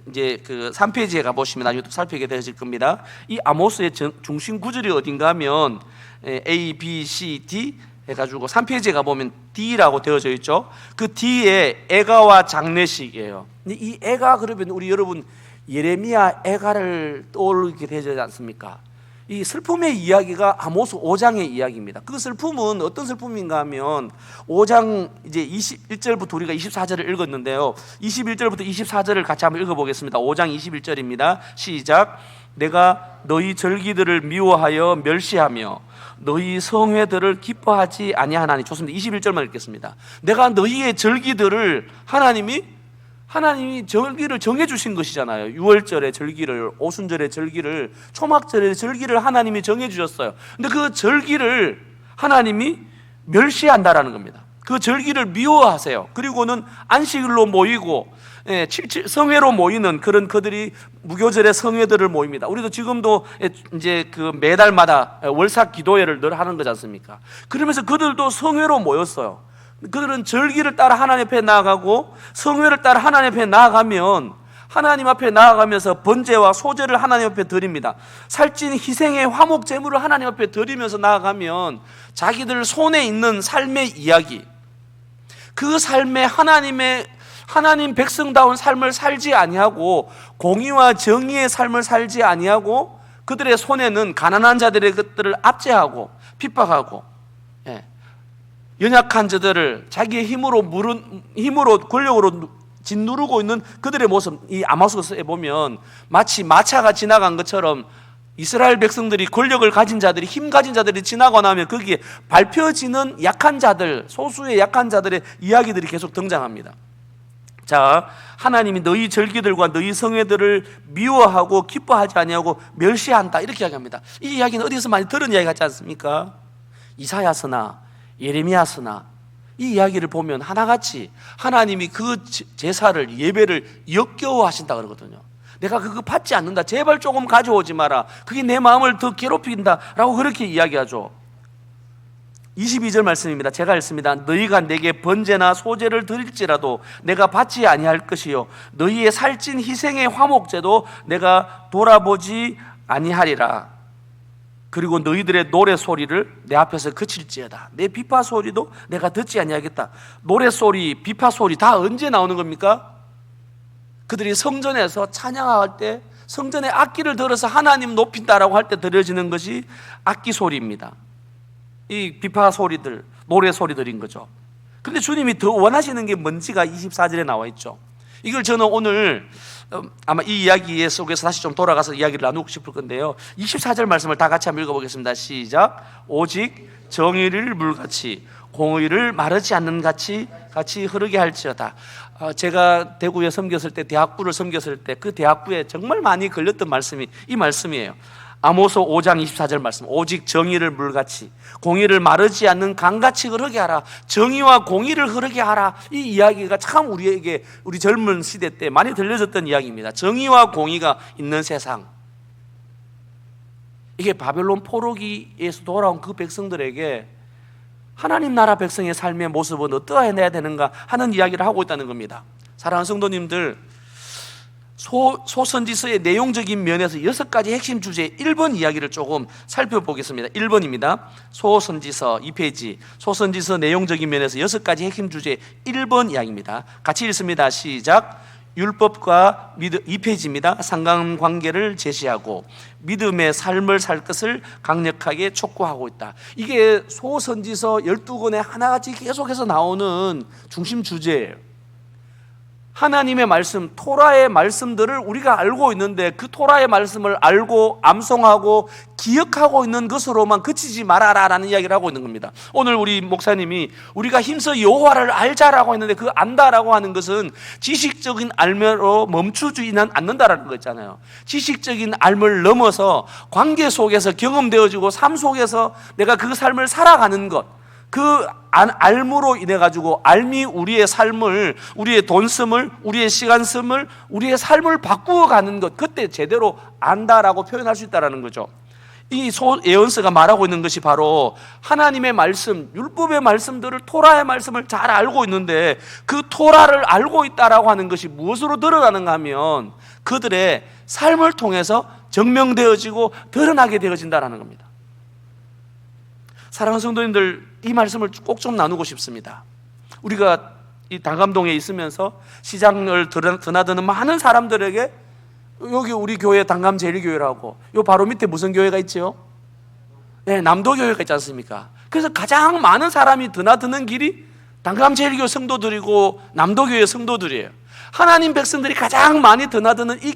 이제 그 3페이지에 가보시면 나중에 또 살피게 되실 겁니다. 이 아모스의 중심 구절이 어딘가 하면 A, B, C, D 해가지고 3페이지에 가보면 D라고 되어져 있죠. 그 D에 애가와 장례식이에요. 이 애가, 그러면 우리 여러분 예레미야 애가를 떠올리게 되지 않습니까? 이 슬픔의 이야기가 아모스 5장의 이야기입니다. 그 슬픔은 어떤 슬픔인가 하면 5장 이제 21절부터 우리가 24절을 읽었는데요. 21절부터 24절을 같이 한번 읽어보겠습니다. 5장 21절입니다. 시작. 내가 너희 절기들을 미워하여 멸시하며 너희 성회들을 기뻐하지 아니하나니. 좋습니다. 21절만 읽겠습니다. 내가 너희의 절기들을 하나님이 절기를 정해주신 것이잖아요. 6월절의 절기를, 오순절의 절기를, 초막절의 절기를 하나님이 정해주셨어요. 근데 그 절기를 하나님이 멸시한다라는 겁니다. 그 절기를 미워하세요. 그리고는 안식일로 모이고 성회로 모이는 그런 그들이 무교절의 성회들을 모입니다. 우리도 지금도 이제 그 매달마다 월삭 기도회를 늘 하는 거지 않습니까? 그러면서 그들도 성회로 모였어요. 그들은 절기를 따라 하나님 앞에 나아가고 성회를 따라 하나님 앞에 나아가면 하나님 앞에 나아가면서 번제와 소제를 하나님 앞에 드립니다. 살찐 희생의 화목 제물을 하나님 앞에 드리면서 나아가면 자기들 손에 있는 삶의 이야기, 그 삶에 하나님 백성다운 삶을 살지 아니하고 공의와 정의의 삶을 살지 아니하고 그들의 손에는 가난한 자들의 것들을 압제하고 핍박하고 연약한 자들을 자기의 힘으로 권력으로 짓누르고 있는 그들의 모습, 이 아모스에 보면 마치 마차가 지나간 것처럼 이스라엘 백성들이 권력을 가진 자들이, 힘 가진 자들이 지나고 나면 거기에 밟혀지는 약한 자들, 소수의 약한 자들의 이야기들이 계속 등장합니다. 자, 하나님이 너희 절기들과 너희 성회들을 미워하고 기뻐하지 아니하고 멸시한다, 이렇게 이야기합니다. 이 이야기는 어디서 많이 들은 이야기 같지 않습니까? 이사야서나 예레미야서나 이 이야기를 보면 하나같이 하나님이 그 제사를, 예배를 역겨워하신다 그러거든요. 내가 그거 받지 않는다, 제발 조금 가져오지 마라, 그게 내 마음을 더 괴롭힌다 라고 그렇게 이야기하죠. 22절 말씀입니다. 제가 읽습니다. 너희가 내게 번제나 소제를 드릴지라도 내가 받지 아니할 것이요 너희의 살찐 희생의 화목제도 내가 돌아보지 아니하리라. 그리고 너희들의 노래 소리를 내 앞에서 그칠지어다. 내 비파 소리도 내가 듣지 아니하겠다. 노래 소리, 비파 소리 다 언제 나오는 겁니까? 그들이 성전에서 찬양할 때, 성전에 악기를 들어서 하나님 높인다라고 할 때 들려지는 것이 악기 소리입니다. 이 비파 소리들, 노래 소리들인 거죠. 근데 주님이 더 원하시는 게 뭔지가 24절에 나와 있죠. 이걸 저는 오늘 아마 이 이야기 속에서 다시 좀 돌아가서 이야기를 나누고 싶을 건데요. 24절 말씀을 다 같이 한번 읽어보겠습니다. 시작. 오직 정의를 물같이 공의를 마르지 않는 같이 흐르게 할지어다. 제가 대구에 섬겼을 때, 대학부를 섬겼을 때 그 대학부에 정말 많이 걸렸던 말씀이 이 말씀이에요. 아모스 5장 24절 말씀. 오직 정의를 물같이 공의를 마르지 않는 강같이 흐르게 하라. 정의와 공의를 흐르게 하라. 이 이야기가 참 우리에게, 우리 젊은 시대 때 많이 들려졌던 이야기입니다. 정의와 공의가 있는 세상. 이게 바벨론 포로기에서 돌아온 그 백성들에게 하나님 나라 백성의 삶의 모습은 어떠해야 되는가 하는 이야기를 하고 있다는 겁니다. 사랑하는 성도님들, 소선지서의 내용적인 면에서 6가지 핵심 주제 1번 이야기를 조금 살펴보겠습니다. 1번입니다. 소선지서 2페이지, 소선지서 내용적인 면에서 6가지 핵심 주제 1번 이야기입니다. 같이 읽습니다. 시작. 율법과 믿음, 2페이지입니다. 상관관계를 제시하고 믿음의 삶을 살 것을 강력하게 촉구하고 있다. 이게 소선지서 12권에 하나같이 계속해서 나오는 중심 주제예요. 하나님의 말씀, 토라의 말씀들을 우리가 알고 있는데 그 토라의 말씀을 알고 암송하고 기억하고 있는 것으로만 그치지 말아라라는 이야기를 하고 있는 겁니다. 오늘 우리 목사님이 우리가 힘써 여호와를 알자라고 했는데 그 안다라고 하는 것은 지식적인 알매로 멈추지는 않는다라는 거 있잖아요. 지식적인 알을 넘어서 관계 속에서 경험되어지고 삶 속에서 내가 그 삶을 살아가는 것, 그 알무로 인해 가지고 알미 우리의 삶을, 우리의 돈씀을, 우리의 시간씀을, 우리의 삶을 바꾸어 가는 것, 그때 제대로 안다라고 표현할 수 있다는 거죠. 이 예언서가 말하고 있는 것이 바로 하나님의 말씀, 율법의 말씀들을, 토라의 말씀을 잘 알고 있는데 그 토라를 알고 있다라고 하는 것이 무엇으로 드러나는가 하면 그들의 삶을 통해서 증명되어지고 드러나게 되어진다는 겁니다. 사랑하는 성도님들, 이 말씀을 꼭 좀 나누고 싶습니다. 우리가 이 당감동에 있으면서 시장을 드나드는 많은 사람들에게 여기 우리 교회 당감제일교회라고, 요 바로 밑에 무슨 교회가 있죠? 네, 남도교회가 있지 않습니까? 그래서 가장 많은 사람이 드나드는 길이 당감제일교회 성도들이고 남도교회 성도들이에요. 하나님 백성들이 가장 많이 드나드는 이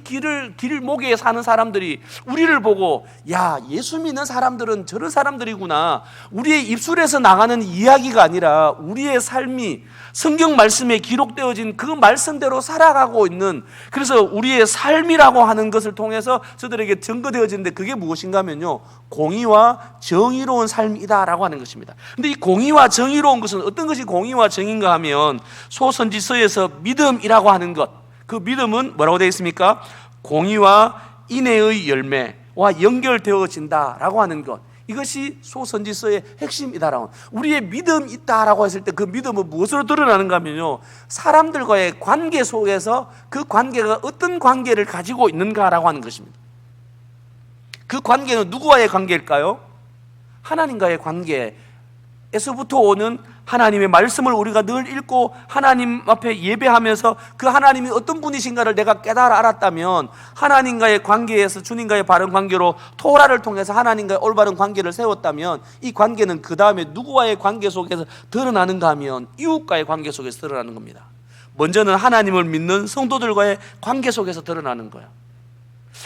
길목에 사는 사람들이 우리를 보고, 야, 예수 믿는 사람들은 저런 사람들이구나. 우리의 입술에서 나가는 이야기가 아니라 우리의 삶이 성경 말씀에 기록되어진 그 말씀대로 살아가고 있는, 그래서 우리의 삶이라고 하는 것을 통해서 저들에게 증거되어지는데 그게 무엇인가 하면요, 공의와 정의로운 삶이다라고 하는 것입니다. 근데 이 공의와 정의로운 것은 어떤 것이 공의와 정의인가 하면 소선지서에서 믿음이라고 하는 것, 그 믿음은 뭐라고 되어 있습니까? 공의와 인애의 열매와 연결되어진다라고 하는 것, 이것이 소선지서의 핵심이다라고. 우리의 믿음이 있다라고 했을 때 그 믿음은 무엇으로 드러나는가 하면요, 사람들과의 관계 속에서 그 관계가 어떤 관계를 가지고 있는가라고 하는 것입니다. 그 관계는 누구와의 관계일까요? 하나님과의 관계에서부터 오는, 하나님의 말씀을 우리가 늘 읽고 하나님 앞에 예배하면서 그 하나님이 어떤 분이신가를 내가 깨달아 알았다면 하나님과의 관계에서 주님과의 바른 관계로 토라를 통해서 하나님과의 올바른 관계를 세웠다면 이 관계는 그 다음에 누구와의 관계 속에서 드러나는가 하면 이웃과의 관계 속에서 드러나는 겁니다. 먼저는 하나님을 믿는 성도들과의 관계 속에서 드러나는 거예요.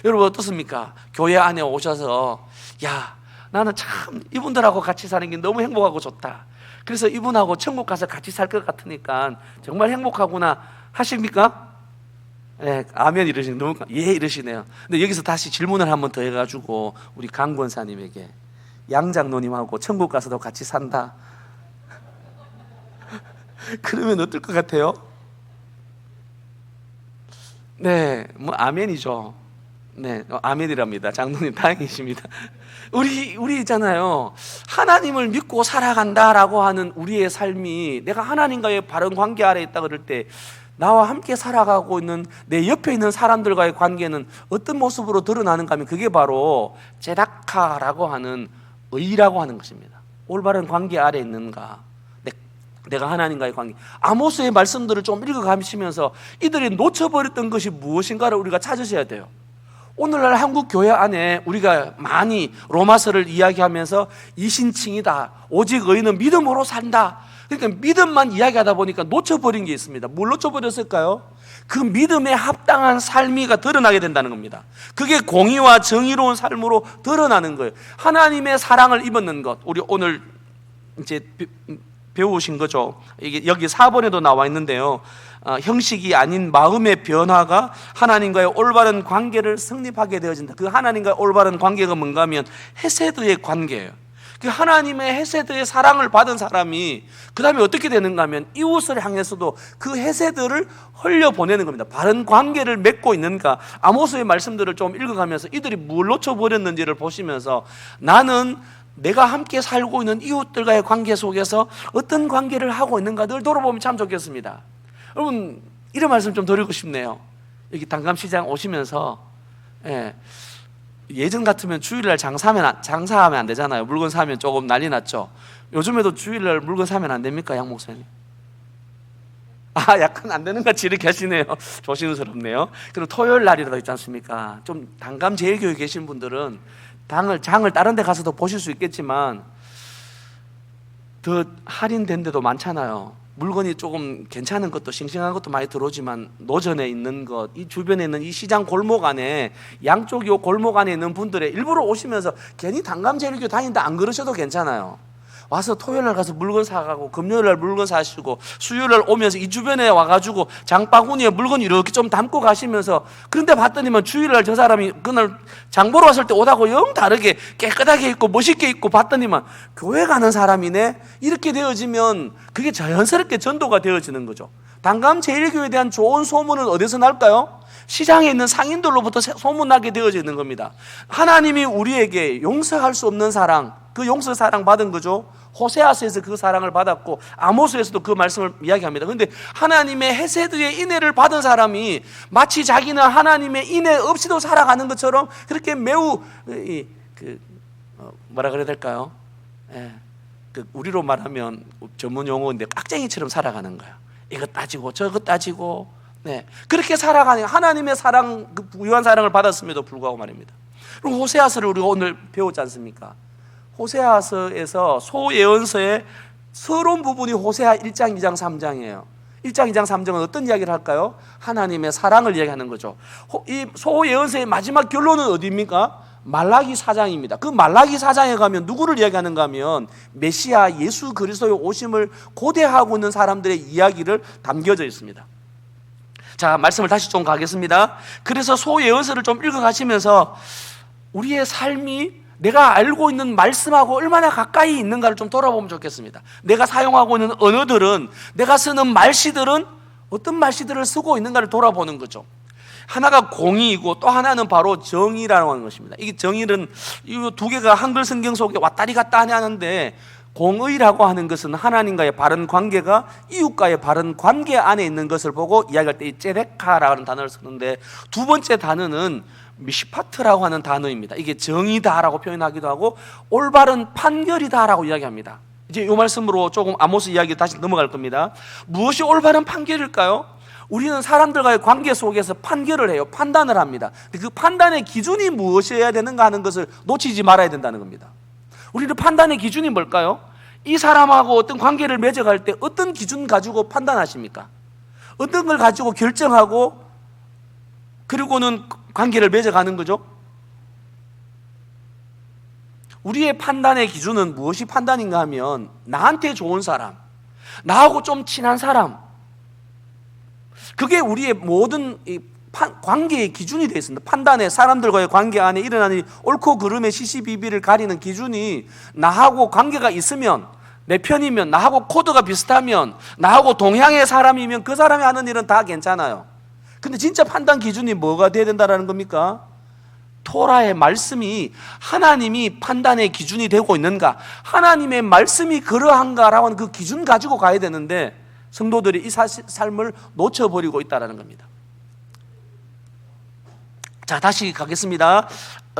여러분 어떻습니까? 교회 안에 오셔서, 야, 나는 참 이분들하고 같이 사는 게 너무 행복하고 좋다, 그래서 이분하고 천국 가서 같이 살 것 같으니까 정말 행복하구나 하십니까? 네, 아멘 이러시네. 너무 예 이러시네요. 근데 여기서 다시 질문을 한번 더 해가지고 우리 강 권사님에게, 양 장로님하고 천국 가서도 같이 산다 그러면 어떨 것 같아요? 네, 뭐 아멘이죠. 네, 아멘이랍니다. 장로님 다행이십니다. 우리 있잖아요. 하나님을 믿고 살아간다라고 하는 우리의 삶이 내가 하나님과의 바른 관계 아래 있다 그럴 때 나와 함께 살아가고 있는 내 옆에 있는 사람들과의 관계는 어떤 모습으로 드러나는가 하면 그게 바로 제다카라고 하는 의라고 하는 것입니다. 올바른 관계 아래 있는가, 내가 하나님과의 관계. 아모스의 말씀들을 좀 읽어가시면서 이들이 놓쳐버렸던 것이 무엇인가를 우리가 찾으셔야 돼요. 오늘날 한국 교회 안에 우리가 많이 로마서를 이야기하면서 이신칭이다, 오직 의인은 믿음으로 산다. 그러니까 믿음만 이야기하다 보니까 놓쳐버린 게 있습니다. 뭘 놓쳐버렸을까요? 그 믿음에 합당한 삶이가 드러나게 된다는 겁니다. 그게 공의와 정의로운 삶으로 드러나는 거예요. 하나님의 사랑을 입었는 것, 우리 오늘 이제 배우신 거죠. 이게 여기 4번에도 나와 있는데요. 형식이 아닌 마음의 변화가 하나님과의 올바른 관계를 성립하게 되어진다. 그 하나님과의 올바른 관계가 뭔가 하면 헤세드의 관계예요. 그 하나님의 헤세드의 사랑을 받은 사람이 그 다음에 어떻게 되는가 하면 이웃을 향해서도 그 헤세드를 흘려보내는 겁니다. 바른 관계를 맺고 있는가. 아모스의 말씀들을 좀 읽어가면서 이들이 뭘 놓쳐버렸는지를 보시면서 나는 내가 함께 살고 있는 이웃들과의 관계 속에서 어떤 관계를 하고 있는가 늘 돌아보면 참 좋겠습니다. 여러분, 이런 말씀 좀 드리고 싶네요. 여기 단감시장 오시면서 예전 같으면 주일날 장사하면 안 되잖아요. 물건 사면 조금 난리 났죠. 요즘에도 주일날 물건 사면 안 됩니까, 양 목사님? 약간 안 되는 같이 이렇게 하시네요. 조심스럽네요. 그리고 토요일 날이라도 있지 않습니까? 좀 단감 제일교회 계신 분들은 장을 다른 데 가서도 보실 수 있겠지만 더 할인된 데도 많잖아요. 물건이 조금 괜찮은 것도 싱싱한 것도 많이 들어오지만 노전에 있는 것, 이 주변에 있는 이 시장 골목 안에 양쪽 요 골목 안에 있는 분들의 일부러 오시면서 괜히 단감제일교 다닌다 안 그러셔도 괜찮아요. 와서 토요일날 가서 물건 사가고 금요일날 물건 사시고 수요일날 오면서 이 주변에 와가지고 장바구니에 물건 이렇게 좀 담고 가시면서, 그런데 봤더니만 주일날 저 사람이 그날 장 보러 왔을 때 옷하고 영 다르게 깨끗하게 입고 멋있게 입고 봤더니만 교회 가는 사람이네. 이렇게 되어지면 그게 자연스럽게 전도가 되어지는 거죠. 단감제일교회에 대한 좋은 소문은 어디서 날까요? 시장에 있는 상인들로부터 소문나게 되어지는 겁니다. 하나님이 우리에게 용서할 수 없는 사랑, 그 용서 사랑 받은 거죠. 호세아서에서 그 사랑을 받았고 아모스에서도 그 말씀을 이야기합니다. 그런데 하나님의 헤세드의 인애를 받은 사람이 마치 자기는 하나님의 인애 없이도 살아가는 것처럼 그렇게 매우 뭐라 그래야 될까요? 우리로 말하면 전문 용어인데 깍쟁이처럼 살아가는 거예요. 이거 따지고 저거 따지고, 그렇게 살아가는 하나님의 사랑, 그 부유한 사랑을 받았음에도 불구하고 말입니다. 그럼 호세아서를 우리가 오늘 배웠지 않습니까? 호세아서에서 소예언서의 서러운 부분이 호세아 1장, 2장, 3장이에요. 1장, 2장, 3장은 어떤 이야기를 할까요? 하나님의 사랑을 이야기하는 거죠. 이 소예언서의 마지막 결론은 어디입니까? 말라기 4장입니다. 그 말라기 4장에 가면 누구를 이야기하는가 하면 메시아 예수 그리스도의 오심을 고대하고 있는 사람들의 이야기를 담겨져 있습니다. 자, 말씀을 다시 좀 가겠습니다. 그래서 소예언서를 좀 읽어가시면서 우리의 삶이 내가 알고 있는 말씀하고 얼마나 가까이 있는가를 좀 돌아보면 좋겠습니다. 내가 사용하고 있는 언어들은, 내가 쓰는 말씨들은 어떤 말씨들을 쓰고 있는가를 돌아보는 거죠. 하나가 공의이고 또 하나는 바로 정의라고 하는 것입니다. 이게 정의는 이 두 개가 한글 성경 속에 왔다리 갔다 하는데, 공의라고 하는 것은 하나님과의 바른 관계가 이웃과의 바른 관계 안에 있는 것을 보고 이야기할 때 이 제데카라는 단어를 쓰는데, 두 번째 단어는 미시파트라고 하는 단어입니다. 이게 정의다라고 표현하기도 하고 올바른 판결이다라고 이야기합니다. 이제 이 말씀으로 조금 아모스 이야기 다시 넘어갈 겁니다. 무엇이 올바른 판결일까요? 우리는 사람들과의 관계 속에서 판결을 해요. 판단을 합니다. 그 판단의 기준이 무엇이어야 되는가 하는 것을 놓치지 말아야 된다는 겁니다. 우리는 판단의 기준이 뭘까요? 이 사람하고 어떤 관계를 맺어갈 때 어떤 기준 가지고 판단하십니까? 어떤 걸 가지고 결정하고 그리고는 관계를 맺어가는 거죠? 우리의 판단의 기준은 무엇이 판단인가 하면 나한테 좋은 사람, 나하고 좀 친한 사람, 그게 우리의 모든 관계의 기준이 되어 있습니다. 판단의 사람들과의 관계 안에 일어나는 옳고 그름의 시시비비를 가리는 기준이 나하고 관계가 있으면, 내 편이면, 나하고 코드가 비슷하면, 나하고 동향의 사람이면 그 사람이 하는 일은 다 괜찮아요. 근데 진짜 판단 기준이 뭐가 돼야 된다는 겁니까? 토라의 말씀이 하나님이 판단의 기준이 되고 있는가, 하나님의 말씀이 그러한가라고 하는 그 기준 가지고 가야 되는데 성도들이 이 삶을 놓쳐버리고 있다는 겁니다. 자, 다시 가겠습니다.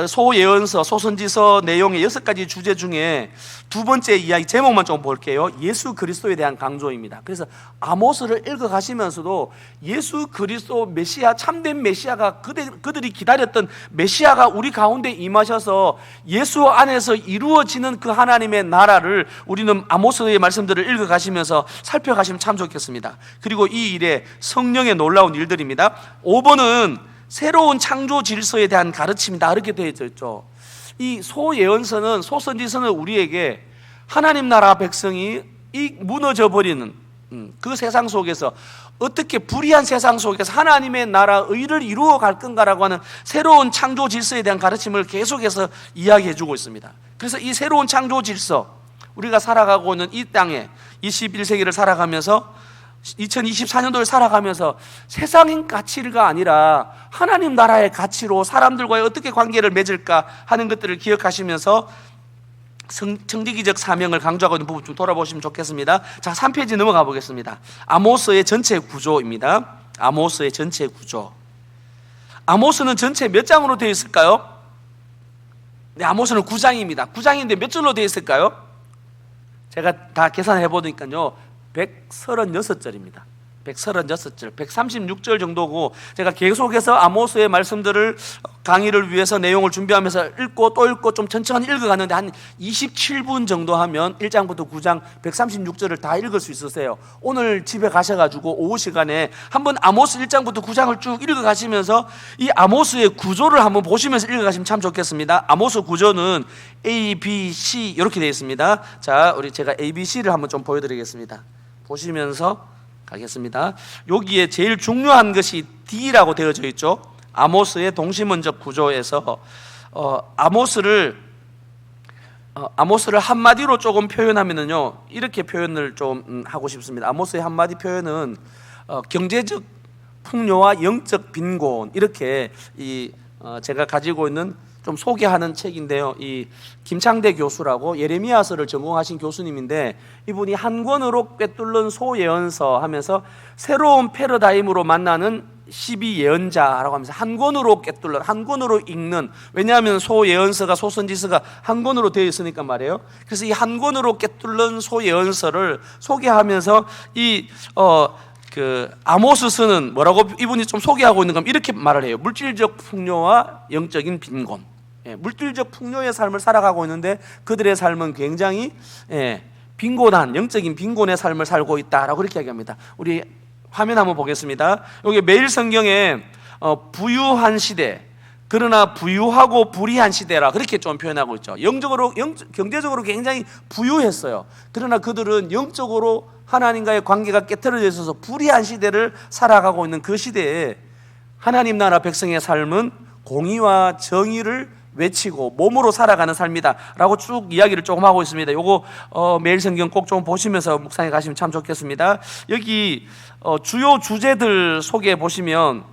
소예언서, 소선지서 내용의 6가지 주제 중에 두 번째 이야기 제목만 좀 볼게요. 예수 그리스도에 대한 강조입니다. 그래서 아모스를 읽어가시면서도 예수 그리스도 메시아, 참된 메시아가 그들이 기다렸던 메시아가 우리 가운데 임하셔서 예수 안에서 이루어지는 그 하나님의 나라를 우리는 아모스의 말씀들을 읽어가시면서 살펴가시면 참 좋겠습니다. 그리고 이 일에 성령의 놀라운 일들입니다. 5번은 새로운 창조 질서에 대한 가르침이다, 이렇게 되어 있죠. 이 소예언서는, 소선지서는 우리에게 하나님 나라 백성이 이 무너져 버리는 그 세상 속에서 어떻게 불의한 세상 속에서 하나님의 나라 의를 이루어 갈 건가라고 하는 새로운 창조 질서에 대한 가르침을 계속해서 이야기해 주고 있습니다. 그래서 이 새로운 창조 질서, 우리가 살아가고 있는 이 땅에 21세기를 살아가면서 2024년도를 살아가면서 세상의 가치가 아니라 하나님 나라의 가치로 사람들과의 어떻게 관계를 맺을까 하는 것들을 기억하시면서 청지기적 사명을 강조하고 있는 부분 좀 돌아보시면 좋겠습니다. 자, 3페이지 넘어가 보겠습니다. 아모스의 전체 구조입니다. 아모스의 전체 구조. 아모스는 전체 몇 장으로 되어 있을까요? 네, 아모스는 9장입니다. 9장인데 몇 절로 되어 있을까요? 제가 다 계산해 보니까요 136절입니다. 136절, 136절 정도고, 제가 계속해서 아모스의 말씀들을 강의를 위해서 내용을 준비하면서 읽고 또 읽고 좀 천천히 읽어가는데 한 27분 정도 하면 1장부터 9장 136절을 다 읽을 수 있으세요. 오늘 집에 가셔가지고 오후 시간에 한번 아모스 1장부터 9장을 쭉 읽어가시면서 이 아모스의 구조를 한번 보시면서 읽어가시면 참 좋겠습니다. 아모스 구조는 A, B, C 이렇게 되어 있습니다. 자, 제가 A, B, C를 한번 좀 보여드리겠습니다. 보시면서 가겠습니다. 여기에 제일 중요한 것이 D라고 되어져 있죠. 아모스의 동시문적 구조에서 아모스를 한마디로 조금 표현하면은요, 이렇게 표현을 좀 하고 싶습니다. 아모스의 한마디 표현은 경제적 풍요와 영적 빈곤, 이렇게 제가 가지고 있는 좀 소개하는 책인데요. 이 김창대 교수라고 예레미야서를 전공하신 교수님인데, 이분이 한 권으로 꿰뚫는 소예언서 하면서 새로운 패러다임으로 만나는 12예언자라고 하면서 한 권으로 꿰뚫는, 한 권으로 읽는, 왜냐하면 소예언서가, 소선지서가 한 권으로 되어 있으니까 말이에요. 그래서 이 한 권으로 꿰뚫는 소예언서를 소개하면서 아모스서는 뭐라고 이분이 좀 소개하고 있는 건 이렇게 말을 해요. 물질적 풍요와 영적인 빈곤. 물질적 풍요의 삶을 살아가고 있는데 그들의 삶은 굉장히 빈곤한, 영적인 빈곤의 삶을 살고 있다라고 그렇게 이야기합니다. 우리 화면 한번 보겠습니다. 여기 매일 성경에 부유한 시대, 그러나 부유하고 불의한 시대라 그렇게 좀 표현하고 있죠. 경제적으로 굉장히 부유했어요. 그러나 그들은 영적으로 하나님과의 관계가 깨트려져 있어서 불의한 시대를 살아가고 있는 그 시대에 하나님 나라 백성의 삶은 공의와 정의를 외치고 몸으로 살아가는 삶이다 라고 쭉 이야기를 조금 하고 있습니다. 요거 매일 성경 꼭 좀 보시면서 묵상해 가시면 참 좋겠습니다. 여기 주요 주제들 소개해 보시면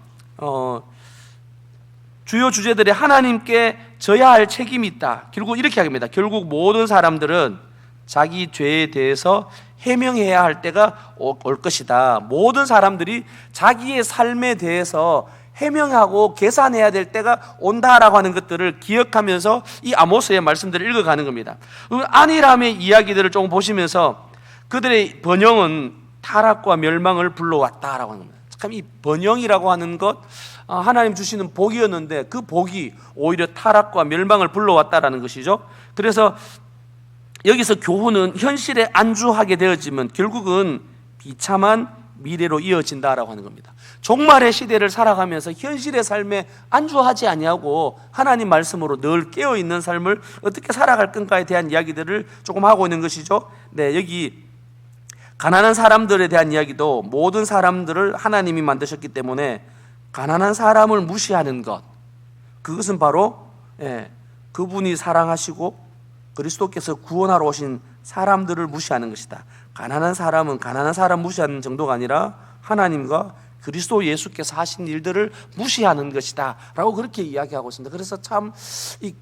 주요 주제들이 하나님께 져야 할 책임이 있다. 결국 이렇게 합니다. 결국 모든 사람들은 자기 죄에 대해서 해명해야 할 때가 올 것이다. 모든 사람들이 자기의 삶에 대해서 해명하고 계산해야 될 때가 온다라고 하는 것들을 기억하면서 이 아모스의 말씀들을 읽어가는 겁니다. 안일함의 이야기들을 조금 보시면서 그들의 번영은 타락과 멸망을 불러왔다라고 하는 겁니다. 참 이 번영이라고 하는 것, 하나님 주시는 복이었는데 그 복이 오히려 타락과 멸망을 불러왔다라는 것이죠. 그래서 여기서 교훈은 현실에 안주하게 되어지면 결국은 비참한 미래로 이어진다라고 하는 겁니다. 종말의 시대를 살아가면서 현실의 삶에 안주하지 아니하고 하나님 말씀으로 늘 깨어있는 삶을 어떻게 살아갈 건가에 대한 이야기들을 조금 하고 있는 것이죠. 네, 여기 가난한 사람들에 대한 이야기도 모든 사람들을 하나님이 만드셨기 때문에 가난한 사람을 무시하는 것, 그것은 바로 그분이 사랑하시고 그리스도께서 구원하러 오신 사람들을 무시하는 것이다. 가난한 사람은 가난한 사람 무시하는 정도가 아니라 하나님과 그리스도 예수께서 하신 일들을 무시하는 것이다 라고 그렇게 이야기하고 있습니다. 그래서 참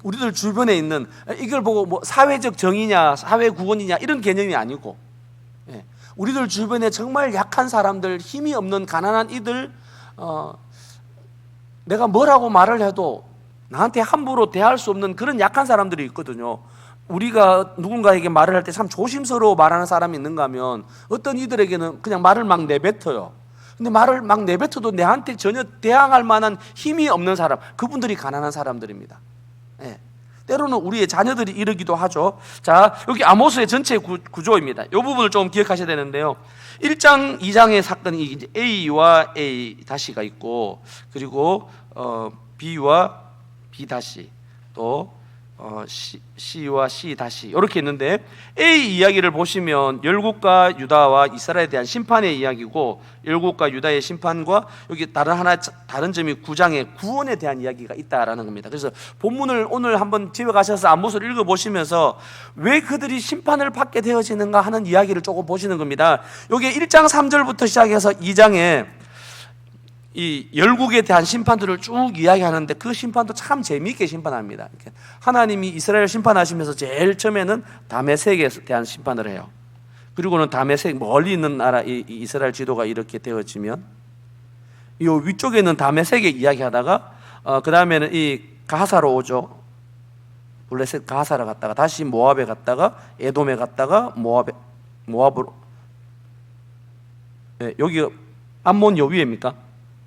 우리들 주변에 있는, 이걸 보고 뭐 사회적 정의냐 사회 구원이냐 이런 개념이 아니고, 우리들 주변에 정말 약한 사람들, 힘이 없는 가난한 이들, 내가 뭐라고 말을 해도 나한테 함부로 대할 수 없는 그런 약한 사람들이 있거든요. 우리가 누군가에게 말을 할 때 참 조심스러워 말하는 사람이 있는가 하면 어떤 이들에게는 그냥 말을 막 내뱉어요. 근데 말을 막 내뱉어도 내한테 전혀 대항할 만한 힘이 없는 사람, 그분들이 가난한 사람들입니다. 때로는 우리의 자녀들이 이러기도 하죠. 자, 여기 아모스의 전체 구조입니다. 이 부분을 좀 기억하셔야 되는데요. 1장, 2장의 사건이 이제 A와 A-가 있고, 그리고 B와 B- 또 C와 C- 이렇게 있는데, A 이야기를 보시면 열국과 유다와 이스라엘에 대한 심판의 이야기고, 열국과 유다의 심판과 여기 다른 점이 9장의 구원에 대한 이야기가 있다라는 겁니다. 그래서 본문을 오늘 한번 집에 가셔서 아모스를 읽어보시면서 왜 그들이 심판을 받게 되어지는가 하는 이야기를 조금 보시는 겁니다. 여기 1장 3절부터 시작해서 2장에 이 열국에 대한 심판들을 쭉 이야기하는데, 그 심판도 참 재미있게 심판합니다. 하나님이 이스라엘 심판하시면서 제일 처음에는 다메섹에 대한 심판을 해요. 그리고는 다메섹 멀리 있는 나라 이 이스라엘 지도가 이렇게 되어지면 이 위쪽에는 다메섹에 이야기하다가 그 다음에는 이 가사로 오죠. 블레셋 가사로 갔다가 다시 모압에 갔다가 에돔에 갔다가 모압으로, 여기 암몬 요 위입니까?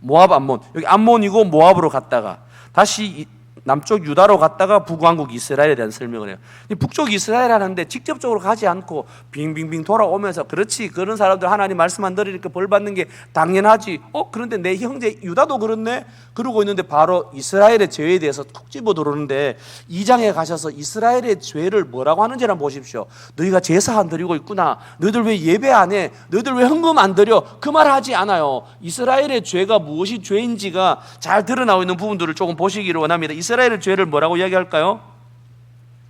모압 암몬, 여기 암몬이고 모압으로 갔다가 다시 남쪽 유다로 갔다가 북왕국 이스라엘에 대한 설명을 해요. 북쪽 이스라엘 하는데 직접적으로 가지 않고 빙빙빙 돌아오면서, 그렇지, 그런 사람들 하나님 말씀 안 들으니까 벌 받는 게 당연하지. 그런데 내 형제 유다도 그렇네? 그러고 있는데 바로 이스라엘의 죄에 대해서 툭 집어 들어오는데, 2장에 가셔서 이스라엘의 죄를 뭐라고 하는지를 한번 보십시오. 너희가 제사 안 드리고 있구나. 너희들 왜 예배 안 해? 너희들 왜 헌금 안 드려? 그 말 하지 않아요. 이스라엘의 죄가 무엇이 죄인지가 잘 드러나고 있는 부분들을 조금 보시기를 원합니다. 이스라엘의 죄를 뭐라고 이야기할까요?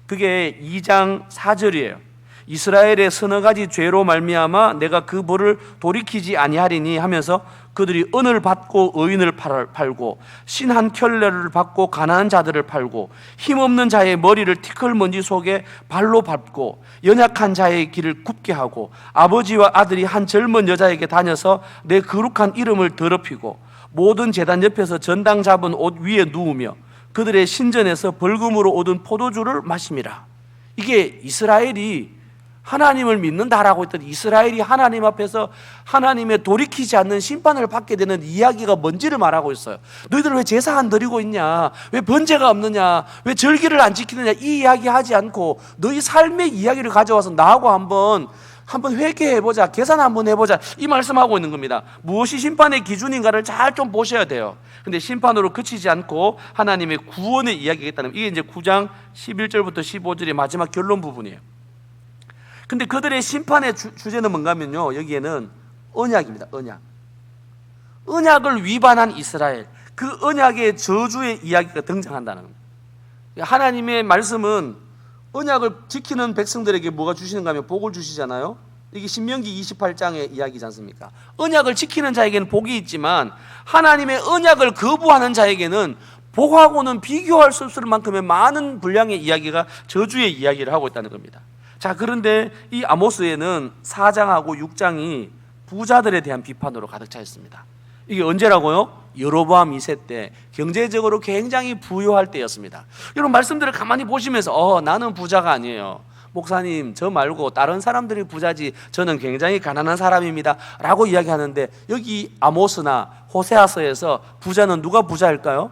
그게 2장 4절이에요. 이스라엘의 서너 가지 죄로 말미암아 내가 그 벌을 돌이키지 아니하리니 하면서, 그들이 은을 받고 의인을 팔고 신 한 켤레를 받고 가난한 자들을 팔고 힘없는 자의 머리를 티끌먼지 속에 발로 밟고 연약한 자의 길을 굽게 하고 아버지와 아들이 한 젊은 여자에게 다녀서 내 거룩한 이름을 더럽히고 모든 제단 옆에서 전당 잡은 옷 위에 누우며 그들의 신전에서 벌금으로 얻은 포도주를 마심이라. 이게 이스라엘이 하나님을 믿는다라고 했더니 이스라엘이 하나님 앞에서 하나님의 돌이키지 않는 심판을 받게 되는 이야기가 뭔지를 말하고 있어요. 너희들 왜 제사 안 드리고 있냐? 왜 번제가 없느냐? 왜 절기를 안 지키느냐? 이 이야기 하지 않고 너희 삶의 이야기를 가져와서 나하고 한번 회개해보자, 계산 한번 해보자, 이 말씀하고 있는 겁니다. 무엇이 심판의 기준인가를 잘 좀 보셔야 돼요. 근데 심판으로 그치지 않고 하나님의 구원의 이야기가 있다는, 이게 이제 9장 11절부터 15절의 마지막 결론 부분이에요. 근데 그들의 심판의 주제는 뭔가 하면요, 여기에는 언약입니다. 언약을 위반한 이스라엘, 그 언약의 저주의 이야기가 등장한다는 겁니다. 하나님의 말씀은 언약을 지키는 백성들에게 뭐가 주시는가 하면 복을 주시잖아요. 이게 신명기 28장의 이야기지 않습니까? 언약을 지키는 자에게는 복이 있지만 하나님의 언약을 거부하는 자에게는 복하고는 비교할 수 없을 만큼의 많은 분량의 이야기가, 저주의 이야기를 하고 있다는 겁니다. 자, 그런데 이 아모스에는 4장하고 6장이 부자들에 대한 비판으로 가득 차 있습니다. 이게 언제라고요? 여로보암 2세 때 경제적으로 굉장히 부유할 때였습니다. 이런 말씀들을 가만히 보시면서 나는 부자가 아니에요, 목사님 저 말고 다른 사람들이 부자지, 저는 굉장히 가난한 사람입니다 라고 이야기하는데, 여기 아모스나 호세아서에서 부자는 누가 부자일까요?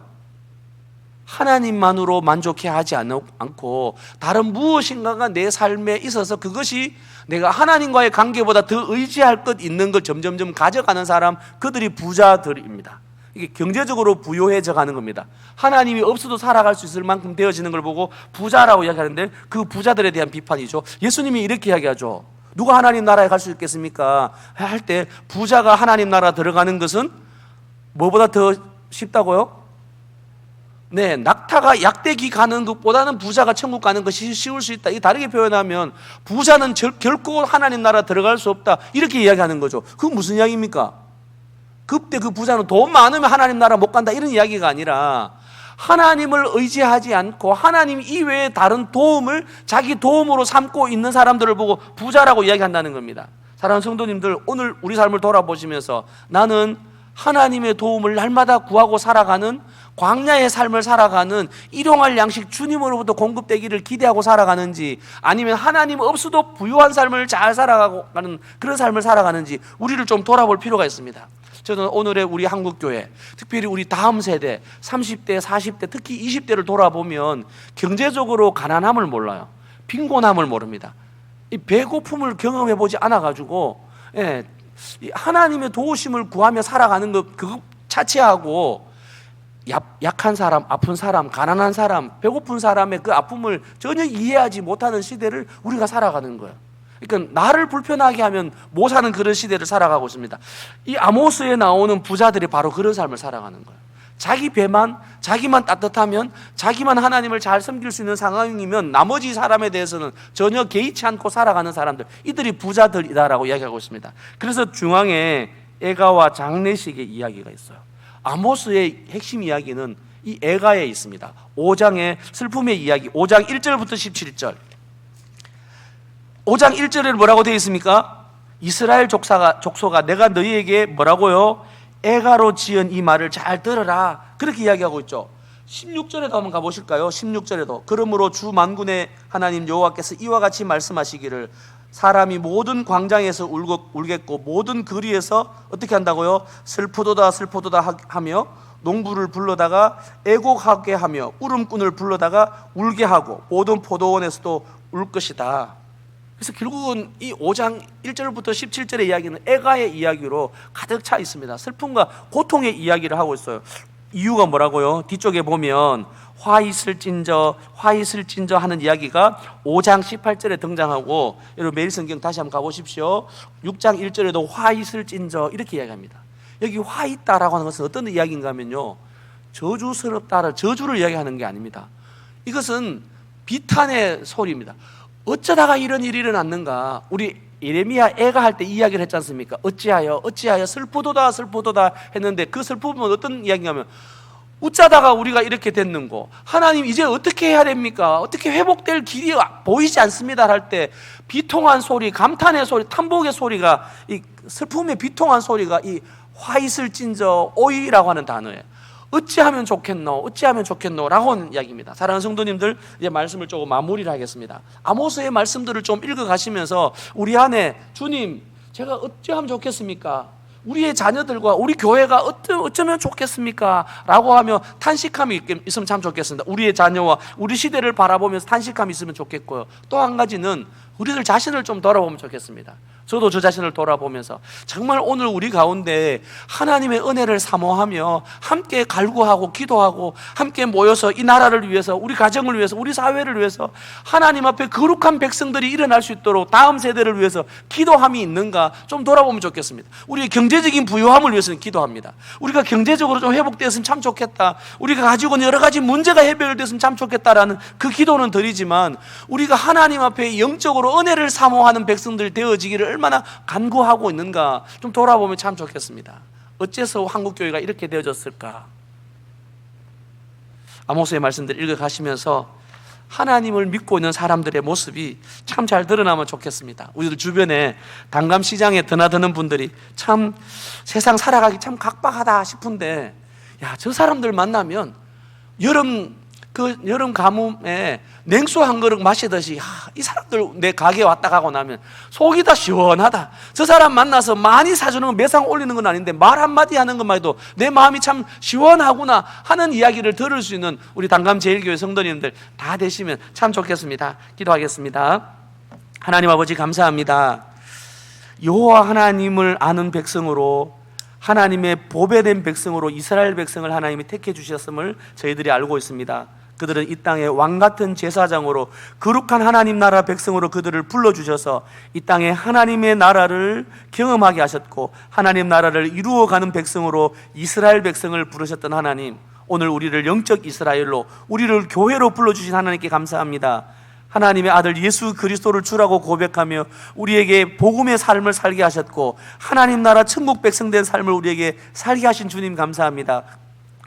하나님만으로 만족해 하지 않고 다른 무엇인가가 내 삶에 있어서 그것이 내가 하나님과의 관계보다 더 의지할 것 있는 걸 점점점 가져가는 사람, 그들이 부자들입니다. 이게 경제적으로 부유해져 가는 겁니다. 하나님이 없어도 살아갈 수 있을 만큼 되어지는 걸 보고 부자라고 이야기하는데, 그 부자들에 대한 비판이죠. 예수님이 이렇게 이야기하죠. 누가 하나님 나라에 갈 수 있겠습니까? 할 때 부자가 하나님 나라 들어가는 것은 뭐보다 더 쉽다고요? 네, 낙타가 약대기 가는 것보다는 부자가 천국 가는 것이 쉬울 수 있다. 이 다르게 표현하면 부자는 결코 하나님 나라 들어갈 수 없다, 이렇게 이야기하는 거죠. 그건 무슨 이야기입니까? 그때 그 부자는 돈 많으면 하나님 나라 못 간다 이런 이야기가 아니라 하나님을 의지하지 않고 하나님 이외에 다른 도움을 자기 도움으로 삼고 있는 사람들을 보고 부자라고 이야기한다는 겁니다. 사랑하는 성도님들, 오늘 우리 삶을 돌아보시면서 나는 하나님의 도움을 날마다 구하고 살아가는 광야의 삶을 살아가는 일용할 양식 주님으로부터 공급되기를 기대하고 살아가는지, 아니면 하나님 없어도 부유한 삶을 잘 살아가는 그런 삶을 살아가는지 우리를 좀 돌아볼 필요가 있습니다. 저는 오늘의 우리 한국교회, 특별히 우리 다음 세대 30대, 40대, 특히 20대를 돌아보면 경제적으로 가난함을 몰라요. 빈곤함을 모릅니다. 이 배고픔을 경험해보지 않아가지고 이 하나님의 도우심을 구하며 살아가는 것 그거 자체하고 약한 사람, 아픈 사람, 가난한 사람, 배고픈 사람의 그 아픔을 전혀 이해하지 못하는 시대를 우리가 살아가는 거예요. 그러니까 나를 불편하게 하면 못 사는 그런 시대를 살아가고 있습니다. 이 아모스에 나오는 부자들이 바로 그런 삶을 살아가는 거예요. 자기 배만, 자기만 따뜻하면, 자기만 하나님을 잘 섬길 수 있는 상황이면 나머지 사람에 대해서는 전혀 개의치 않고 살아가는 사람들, 이들이 부자들이다라고 이야기하고 있습니다. 그래서 중앙에 애가와 장례식의 이야기가 있어요. 아모스의 핵심 이야기는 이 애가에 있습니다. 5장의 슬픔의 이야기, 5장 1절부터 17절. 5장 1절에 뭐라고 되어 있습니까? 이스라엘 족속아 내가 너희에게 뭐라고요? 애가로 지은 이 말을 잘 들어라, 그렇게 이야기하고 있죠. 16절에도 한번 가보실까요? 16절에도 그러므로 주 만군의 하나님 여호와께서 이와 같이 말씀하시기를 사람이 모든 광장에서 울겠고 모든 거리에서 어떻게 한다고요? 슬프도다 슬프도다 하며 농부를 불러다가 애곡하게 하며 울음꾼을 불러다가 울게 하고 모든 포도원에서도 울 것이다. 그래서 결국은 이 5장 1절부터 17절의 이야기는 애가의 이야기로 가득 차 있습니다. 슬픔과 고통의 이야기를 하고 있어요. 이유가 뭐라고요? 뒤쪽에 보면 화 있을진저 하는 이야기가 5장 18절에 등장하고, 여러분 매일 성경 다시 한번 가보십시오. 6장 1절에도 화 있을진저 이렇게 이야기합니다. 여기 화 있다라고 하는 것은 어떤 이야기인가 하면요, 저주스럽다를, 저주를 이야기하는 게 아닙니다. 이것은 비탄의 소리입니다. 어쩌다가 이런 일이 일어났는가? 우리 예레미야 애가 할 때 이야기를 했지 않습니까? 어찌하여 슬프도다 했는데 그 슬픔은 어떤 이야기냐면 어쩌다가 우리가 이렇게 됐는고, 하나님 이제 어떻게 해야 됩니까? 어떻게 회복될 길이 보이지 않습니다 할 때 비통한 소리, 감탄의 소리, 탄복의 소리가, 이 슬픔의 비통한 소리가 이 화 있을진저 오이라고 하는 단어예요. 어찌하면 좋겠노 라고 하는 이야기입니다. 사랑하는 성도님들, 이제 말씀을 조금 마무리를 하겠습니다. 아모스의 말씀들을 좀 읽어가시면서 우리 안에 주님 제가 어찌하면 좋겠습니까? 우리의 자녀들과 우리 교회가 어쩌면 좋겠습니까? 라고 하며 탄식함이 있으면 참 좋겠습니다. 우리의 자녀와 우리 시대를 바라보면서 탄식함이 있으면 좋겠고요. 또 한 가지는 우리들 자신을 좀 돌아보면 좋겠습니다. 저도 저 자신을 돌아보면서 정말 오늘 우리 가운데 하나님의 은혜를 사모하며 함께 갈구하고 기도하고 함께 모여서 이 나라를 위해서, 우리 가정을 위해서, 우리 사회를 위해서 하나님 앞에 거룩한 백성들이 일어날 수 있도록 다음 세대를 위해서 기도함이 있는가 좀 돌아보면 좋겠습니다. 우리의 경제적인 부유함을 위해서는 기도합니다. 우리가 경제적으로 좀 회복되었으면 참 좋겠다, 우리가 가지고 있는 여러 가지 문제가 해결됐으면 참 좋겠다라는 그 기도는 드리지만, 우리가 하나님 앞에 영적으로 은혜를 사모하는 백성들 되어지기를 얼마나 간구하고 있는가 좀 돌아보면 참 좋겠습니다. 어째서 한국교회가 이렇게 되어졌을까? 아모스의 말씀들 읽어가시면서 하나님을 믿고 있는 사람들의 모습이 참 잘 드러나면 좋겠습니다. 우리들 주변에 단감시장에 드나드는 분들이 참 세상 살아가기 참 각박하다 싶은데, 야, 저 사람들 만나면 여름 가뭄에 냉수 한 그릇 마시듯이, 이 사람들 내 가게에 왔다 가고 나면 속이 다 시원하다. 저 사람 만나서 많이 사주는 건 매상 올리는 건 아닌데 말 한마디 하는 것만 해도 내 마음이 참 시원하구나 하는 이야기를 들을 수 있는 우리 단감제일교회 성도님들 다 되시면 참 좋겠습니다. 기도하겠습니다. 하나님 아버지 감사합니다. 여호와 하나님을 아는 백성으로, 하나님의 보배된 백성으로 이스라엘 백성을 하나님이 택해 주셨음을 저희들이 알고 있습니다. 그들은 이 땅의 왕같은 제사장으로, 거룩한 하나님 나라 백성으로 그들을 불러주셔서 이 땅에 하나님의 나라를 경험하게 하셨고 하나님 나라를 이루어가는 백성으로 이스라엘 백성을 부르셨던 하나님, 오늘 우리를 영적 이스라엘로, 우리를 교회로 불러주신 하나님께 감사합니다. 하나님의 아들 예수 그리스도를 주라고 고백하며 우리에게 복음의 삶을 살게 하셨고 하나님 나라 천국 백성 된 삶을 우리에게 살게 하신 주님 감사합니다.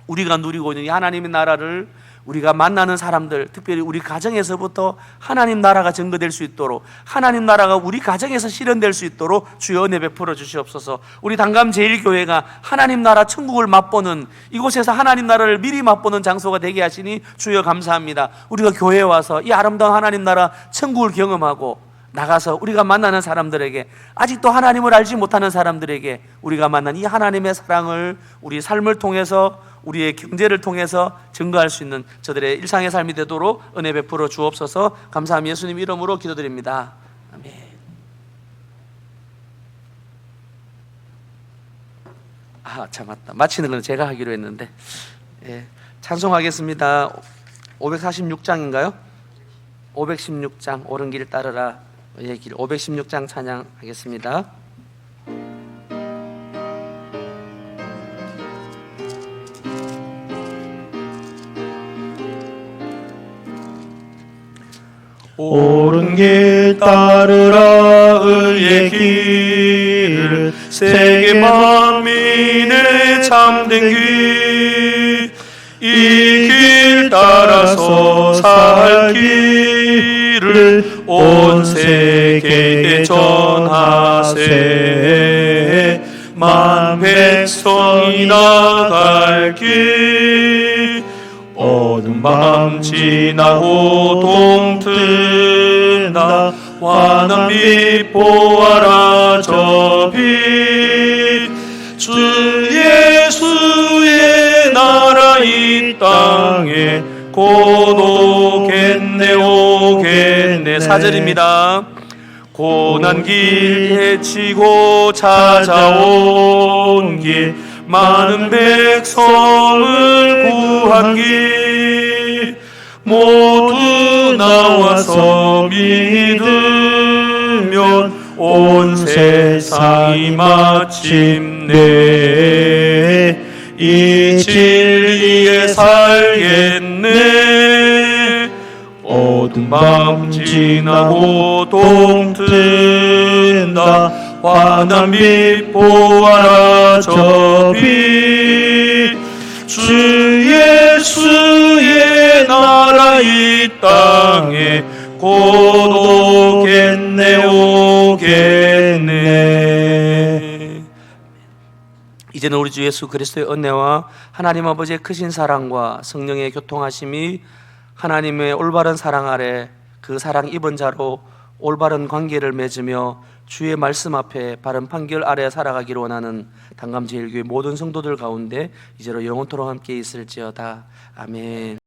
우리가 누리고 있는 이 하나님의 나라를 우리가 만나는 사람들, 특별히 우리 가정에서부터 하나님 나라가 증거될 수 있도록, 하나님 나라가 우리 가정에서 실현될 수 있도록 주여 은혜 베풀어 주시옵소서. 우리 단감제일교회가 하나님 나라 천국을 맛보는, 이곳에서 하나님 나라를 미리 맛보는 장소가 되게 하시니 주여 감사합니다. 우리가 교회에 와서 이 아름다운 하나님 나라 천국을 경험하고 나가서 우리가 만나는 사람들에게, 아직도 하나님을 알지 못하는 사람들에게 우리가 만난 이 하나님의 사랑을 우리 삶을 통해서, 우리의 경제를 통해서 증거할 수 있는 저들의 일상의 삶이 되도록 은혜 베풀어 주옵소서. 감사함 예수님 이름으로 기도드립니다. 아멘. 참 맞다. 마치는 건 제가 하기로 했는데, 예, 찬송하겠습니다. 546장인가요? 516장 옳은 길 따르라 의 길, 516장 찬양하겠습니다. 옳은 길 따르라 의의 길, 세계 만민의 참된 길, 이 길 따라서 살 길을 온 세계에 전하세. 만 백성이 나갈 길, 어두운 밤 지나고 동트나 환한 빛 보아라 저 빛. 주 예수의 나라 이 땅에 곧 오겠네 오겠네. 4절입니다. 고난 길 헤치고 찾아온 길, 많은 백성을 구한 길, 모두 나와서 믿으면 온 세상이 마침내 이 진리에 살겠네. 어두운 밤 지나고 동트나 환한 빛 보아라 저 빛. 주 예수의 나라 이 땅에 곧 오겠네 오겠네. 이제는 우리 주 예수 그리스도의 은혜와 하나님 아버지의 크신 사랑과 성령의 교통하심이 하나님의 올바른 사랑 아래 그 사랑 입은 자로 올바른 관계를 맺으며 주의 말씀 앞에 바른 판결 아래 살아가기를 원하는 단감제일교회 모든 성도들 가운데 이제로 영원토록 함께 있을지어다. 아멘.